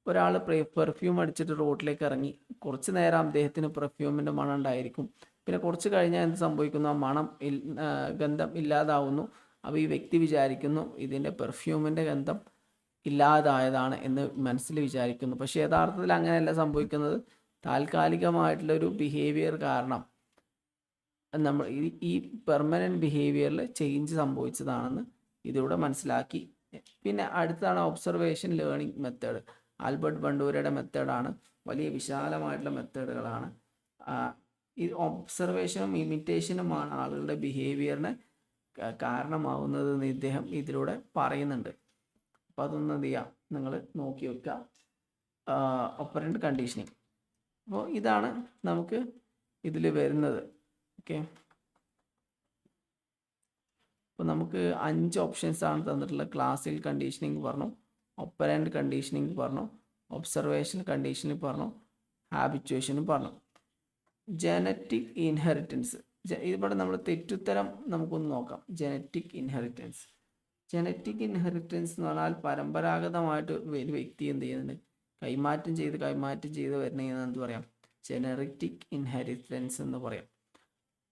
ഒരാൾ പെർഫ്യൂം അടിച്ചിട്ട് റോഡിലേക്ക് ഇറങ്ങി. കുറച്ച് നേരം അദ്ദേഹത്തിന് പെർഫ്യൂമിൻ്റെ മണം ഉണ്ടായിരിക്കും. പിന്നെ കുറച്ച് കഴിഞ്ഞാൽ എന്ത് സംഭവിക്കുന്നു? ആ ഗന്ധം ഇല്ലാതാവുന്നു. അപ്പോൾ ഈ വ്യക്തി വിചാരിക്കുന്നു ഇതിൻ്റെ പെർഫ്യൂമിൻ്റെ ഗന്ധം ഇല്ലാതായതാണ് എന്ന് മനസ്സിൽ വിചാരിക്കുന്നു. പക്ഷേ യഥാർത്ഥത്തിൽ അങ്ങനെയല്ല സംഭവിക്കുന്നത്. താൽക്കാലികമായിട്ടുള്ളൊരു ബിഹേവിയർ കാരണം നമ്മൾ ഈ പെർമനൻറ്റ് ബിഹേവിയറിൽ ചേഞ്ച് സംഭവിച്ചതാണെന്ന് ഇതിലൂടെ മനസ്സിലാക്കി. പിന്നെ അടുത്താണ് ഒബ്സർവേഷൻ ലേണിംഗ് മെത്തേഡ്. ആൽബർട്ട് ബണ്ടൂരയുടെ മെത്തേഡാണ്. വലിയ വിശാലമായിട്ടുള്ള മെത്തേഡുകളാണ്. ഈ ഒബ്സർവേഷനും ഇമിറ്റേഷനുമാണ് ആളുകളുടെ ബിഹേവിയറിന് കാരണമാവുന്നതെന്ന് ഇദ്ദേഹം ഇതിലൂടെ പറയുന്നുണ്ട്. അപ്പോൾ അതൊന്നും എന്ത് ചെയ്യാം, നിങ്ങൾ നോക്കി വെക്കുക. Operant conditioning. അപ്പോൾ ഇതാണ് നമുക്ക് ഇതിൽ വരുന്നത്. ഓക്കെ, അപ്പോൾ നമുക്ക് 5 ഓപ്ഷൻസ് ആണ് തന്നിട്ടുള്ളത്. ക്ലാസിക്കൽ കണ്ടീഷനിങ് പറഞ്ഞു, ഒപ്പറൻറ്റ് കണ്ടീഷനിങ് പറഞ്ഞു, ഒബ്സർവേഷൻ കണ്ടീഷനിങ് പറഞ്ഞു, ഹാബിറ്റുവേഷനും പറഞ്ഞു. ജനറ്റിക് ഇൻഹെറിറ്റൻസ്, ഇവിടെ നമ്മൾ തെറ്റുത്തരം നമുക്കൊന്ന് നോക്കാം. ജനറ്റിക് ഇൻഹെറിറ്റൻസ് എന്ന് പറഞ്ഞാൽ പരമ്പരാഗതമായിട്ട് ഒരു വ്യക്തി എന്ത് ചെയ്യുന്നുണ്ട്? കൈമാറ്റം ചെയ്ത് വരുന്നതെന്ന് എന്ത് പറയാം? ജനറ്റിക് ഇൻഹെറിറ്റൻസ് എന്ന് പറയാം.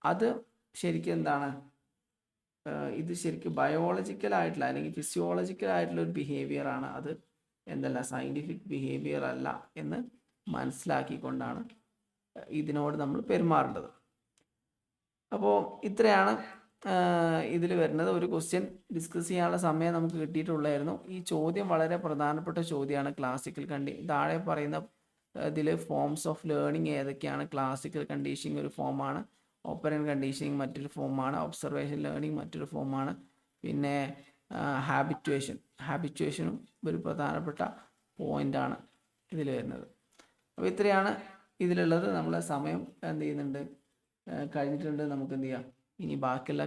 അത് ശരിക്കും എന്താണ്? ഇത് ശരിക്കും ബയോളജിക്കലായിട്ടുള്ള അല്ലെങ്കിൽ ഫിസിയോളജിക്കലായിട്ടുള്ള ഒരു ബിഹേവിയറാണ്. അത് എന്തല്ല, സയൻറ്റിഫിക് ബിഹേവിയർ അല്ല എന്ന് മനസ്സിലാക്കിക്കൊണ്ടാണ് ഇതിനോട് നമ്മൾ പെരുമാറേണ്ടത്. അപ്പോൾ ഇത്രയാണ് ഇതിൽ വരുന്നത്. ഒരു ക്വസ്റ്റ്യൻ ഡിസ്കസ് ചെയ്യാനുള്ള സമയം നമുക്ക് കിട്ടിയിട്ടുള്ളായിരുന്നു. ഈ ചോദ്യം വളരെ പ്രധാനപ്പെട്ട ചോദ്യമാണ്. ക്ലാസിക്കൽ താഴെ പറയുന്ന ഇതിൽ ഫോംസ് ഓഫ് ലേണിംഗ് ഏതൊക്കെയാണ്? ക്ലാസിക്കൽ കണ്ടീഷനിങ് ഒരു ഫോമാണ്, ഓപ്പറൻറ്റ് കണ്ടീഷനിങ് മറ്റൊരു ഫോമാണ്, ഒബ്സർവേഷൻ ലേണിംഗ് മറ്റൊരു ഫോമാണ്, പിന്നെ ഹാബിറ്റുവേഷനും ഒരു പ്രധാനപ്പെട്ട പോയിൻ്റാണ് ഇതിൽ വരുന്നത്. അപ്പോൾ ഇത്രയാണ് ഇതിലുള്ളത്. നമ്മളെ സമയം എന്ത് ചെയ്യുന്നുണ്ട്? കഴിഞ്ഞിട്ടുണ്ട്. നമുക്ക് എന്ത് ചെയ്യാം, ഇനി ബാക്കിയുള്ള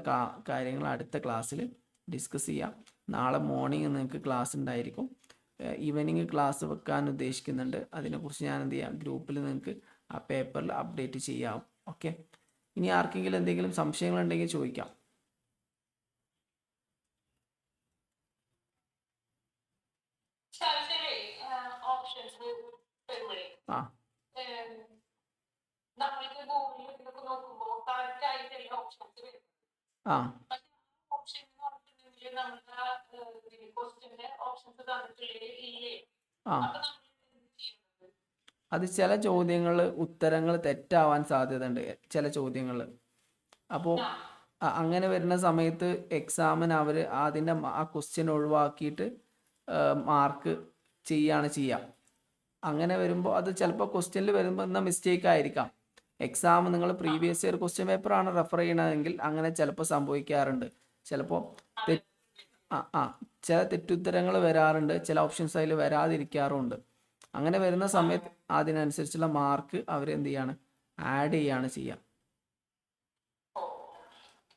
കാര്യങ്ങൾ അടുത്ത ക്ലാസ്സിൽ ഡിസ്കസ് ചെയ്യാം. നാളെ മോർണിംഗ് നിങ്ങൾക്ക് ക്ലാസ് ഉണ്ടായിരിക്കും. ഈവനിങ് ക്ലാസ് വെക്കാൻ ഉദ്ദേശിക്കുന്നുണ്ട്. അതിനെക്കുറിച്ച് ഞാൻ എന്ത് ചെയ്യാം, ഗ്രൂപ്പിൽ നിങ്ങൾക്ക് ആ പേപ്പറിൽ അപ്ഡേറ്റ് ചെയ്യാം. ഓക്കെ, ഇനി ആർക്കെങ്കിലും എന്തെങ്കിലും സംശയങ്ങളുണ്ടെങ്കിൽ ചോദിക്കാം. ആ ആ ആ അത് ചില ചോദ്യങ്ങൾ ഉത്തരങ്ങൾ തെറ്റാവാൻ സാധ്യതയുണ്ട് ചില ചോദ്യങ്ങൾ. അപ്പോൾ അങ്ങനെ വരുന്ന സമയത്ത് എക്സാമിന് അവർ അതിൻ്റെ ആ ക്വസ്റ്റ്യൻ ഒഴിവാക്കിയിട്ട് മാർക്ക് ചെയ്യാണ് ചെയ്യുക. അങ്ങനെ വരുമ്പോൾ അത് ചിലപ്പോൾ ക്വസ്റ്റ്യനിൽ വരുമ്പോൾ എന്നാൽ മിസ്റ്റേക്ക് ആയിരിക്കാം. എക്സാം നിങ്ങൾ പ്രീവിയസ് ഇയർ ക്വസ്റ്റ്യൻ പേപ്പറാണ് റെഫർ ചെയ്യണതെങ്കിൽ അങ്ങനെ ചിലപ്പോൾ സംഭവിക്കാറുണ്ട്. ചിലപ്പോൾ ചില തെറ്റുത്തരങ്ങൾ വരാറുണ്ട്, ചില ഓപ്ഷൻസ് അതിൽ വരാതിരിക്കാറുണ്ട്. അങ്ങനെ വരുന്ന സമയത്ത് അതിനനുസരിച്ചുള്ള മാർക്ക് അവരെന്ത് ചെയ്യാണ്, ആഡ് ചെയ്യാണ് ചെയ്യുക.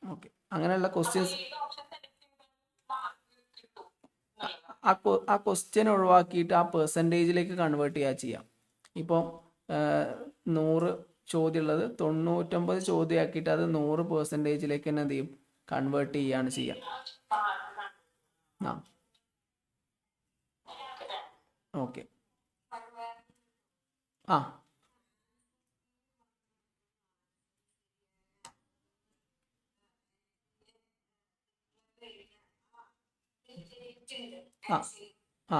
ഓക്കെ, അങ്ങനെയുള്ള ക്വസ്റ്റ്യൻസ് ആ ക്വസ്റ്റ്യൻ ഒഴിവാക്കിയിട്ട് ആ പെർസെൻറ്റേജിലേക്ക് കൺവേർട്ട് ചെയ്യാം. ഇപ്പോൾ 100 ചോദ്യമുള്ളത് 99 ചോദ്യമാക്കിയിട്ട് അത് 100% തന്നെ എന്ത് ചെയ്യും, കൺവേർട്ട് ചെയ്യാണ് ചെയ്യുക. ആ ഓക്കെ. ആ ആ ആ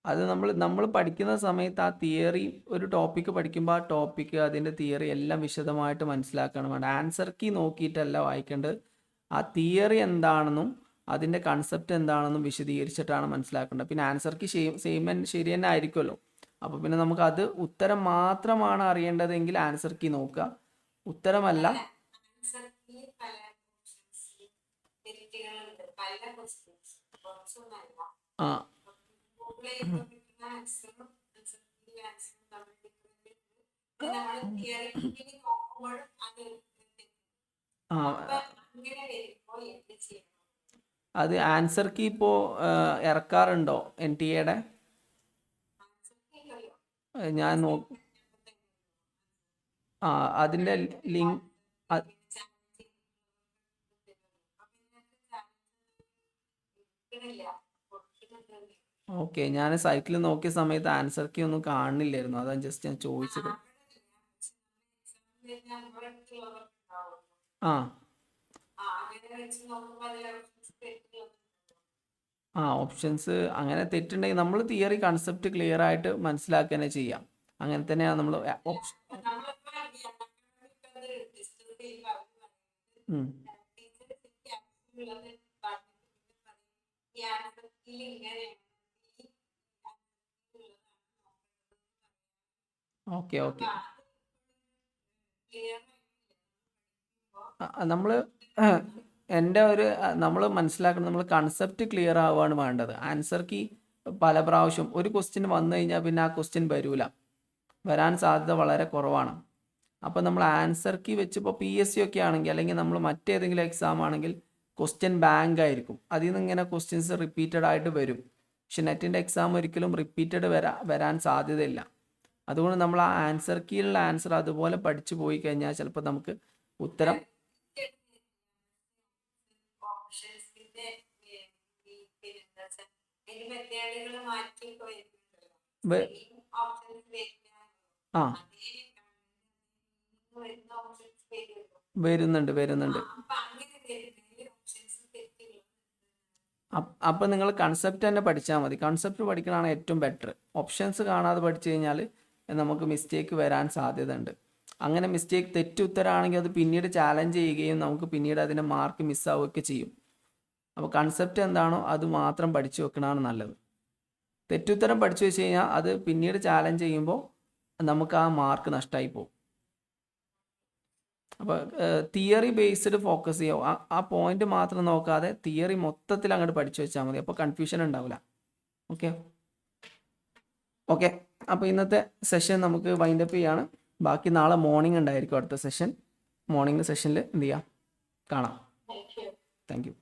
അത് നമ്മൾ പഠിക്കുന്ന സമയത്ത് ആ തിയറി, ഒരു ടോപ്പിക്ക് പഠിക്കുമ്പോൾ ആ ടോപ്പിക്ക് അതിൻ്റെ തിയറി എല്ലാം വിശദമായിട്ട് മനസ്സിലാക്കണം വേണ്ട. ആൻസർ കീ നോക്കിയിട്ടല്ല വായിക്കേണ്ടത്, ആ തിയറി എന്താണെന്നും അതിൻ്റെ കൺസെപ്റ്റ് എന്താണെന്നും വിശദീകരിച്ചിട്ടാണ് മനസ്സിലാക്കേണ്ടത്. പിന്നെ ആൻസർ കീ ശരി തന്നെ ആയിരിക്കുമല്ലോ. അപ്പോൾ പിന്നെ നമുക്കത് ഉത്തരം മാത്രമാണ് അറിയേണ്ടതെങ്കിൽ ആൻസർ കീ നോക്കുക, ഉത്തരമല്ല. ആ അത് ആൻസർ കീ ഇപ്പോൾ ഇറക്കാറുണ്ടോ NTA? ഞാൻ അതിൻ്റെ ലിങ്ക് ഓക്കെ, ഞാൻ സൈറ്റിൽ നോക്കിയ സമയത്ത് ആൻസർ കീ ഒന്നും കാണുന്നില്ലായിരുന്നു, അതാണ് ജസ്റ്റ് ഞാൻ ചോദിച്ചത്. ആ ഓപ്ഷൻസ് അങ്ങനെ തെറ്റുണ്ടെങ്കിൽ നമ്മൾ തിയറി കൺസെപ്റ്റ് ക്ലിയർ ആയിട്ട് മനസ്സിലാക്കുക തന്നെ ചെയ്യാം. അങ്ങനെ തന്നെയാണ് നമ്മൾ ഓക്കെ ഓക്കെ. നമ്മൾ നമ്മൾ മനസ്സിലാക്കണം, നമ്മൾ കൺസെപ്റ്റ് ക്ലിയർ ആവുകയാണ് വേണ്ടത്. ആൻസർ കീ പല പ്രാവശ്യം ഒരു ക്വസ്റ്റ്യൻ വന്നു കഴിഞ്ഞാൽ പിന്നെ ആ ക്വസ്റ്റ്യൻ വരാൻ സാധ്യത വളരെ കുറവാണ്. അപ്പോൾ നമ്മൾ ആൻസർ കീ വെച്ച് ഇപ്പോൾ PSC ഒക്കെ ആണെങ്കിൽ, അല്ലെങ്കിൽ നമ്മൾ മറ്റേതെങ്കിലും എക്സാം ആണെങ്കിൽ ക്വസ്റ്റ്യൻ ബാങ്ക് ആയിരിക്കും, അതിൽ നിന്ന് ഇങ്ങനെ ക്വസ്റ്റ്യൻസ് റിപ്പീറ്റഡ് ആയിട്ട് വരും. പക്ഷെ നെറ്റിൻ്റെ എക്സാം ഒരിക്കലും റിപ്പീറ്റഡ് വരാൻ സാധ്യതയില്ല. അതുകൊണ്ട് നമ്മൾ ആ ആൻസർ കീയിലുള്ള ആൻസർ അതുപോലെ പഠിച്ചു പോയി കഴിഞ്ഞാൽ ചിലപ്പോൾ നമുക്ക് ഉത്തരം വരുന്നുണ്ട്. അപ്പം നിങ്ങൾ കൺസെപ്റ്റ് തന്നെ പഠിച്ചാൽ മതി. കൺസെപ്റ്റ് പഠിക്കണതാണ് ഏറ്റവും ബെറ്റർ. ഓപ്ഷൻസ് കാണാതെ പഠിച്ചു കഴിഞ്ഞാൽ നമുക്ക് മിസ്റ്റേക്ക് വരാൻ സാധ്യതയുണ്ട്. അങ്ങനെ മിസ്റ്റേക്ക് തെറ്റുത്തരാണെങ്കിൽ അത് പിന്നീട് ചാലഞ്ച് ചെയ്യുകയും നമുക്ക് പിന്നീട് അതിൻ്റെ മാർക്ക് മിസ്സാവുകയൊക്കെ ചെയ്യും. അപ്പോൾ കൺസെപ്റ്റ് എന്താണോ അത് മാത്രം പഠിച്ചു വെക്കണതാണ് നല്ലത്. തെറ്റുത്തരം പഠിച്ചു വെച്ച് കഴിഞ്ഞാൽ അത് പിന്നീട് ചാലഞ്ച് ചെയ്യുമ്പോൾ നമുക്ക് ആ മാർക്ക് നഷ്ടമായി പോകും. അപ്പോൾ തിയറി ബേസ്ഡ് ഫോക്കസ് ചെയ്യുക, ആ പോയിന്റ് മാത്രം നോക്കാതെ തിയറി മൊത്തത്തിൽ അങ്ങോട്ട് പഠിച്ചു വെച്ചാൽ മതി, അപ്പോൾ കൺഫ്യൂഷൻ ഉണ്ടാവില്ല. ഓക്കെ ഓക്കെ അപ്പോൾ ഇന്നത്തെ സെഷൻ നമുക്ക് വൈൻഡപ്പ് ചെയ്യാണ്. ബാക്കി നാളെ മോർണിംഗ് ഉണ്ടായിരിക്കും അടുത്ത സെഷൻ. മോർണിംഗ് സെഷനിൽ എന്ത് ചെയ്യാം, കാണാം. Thank you.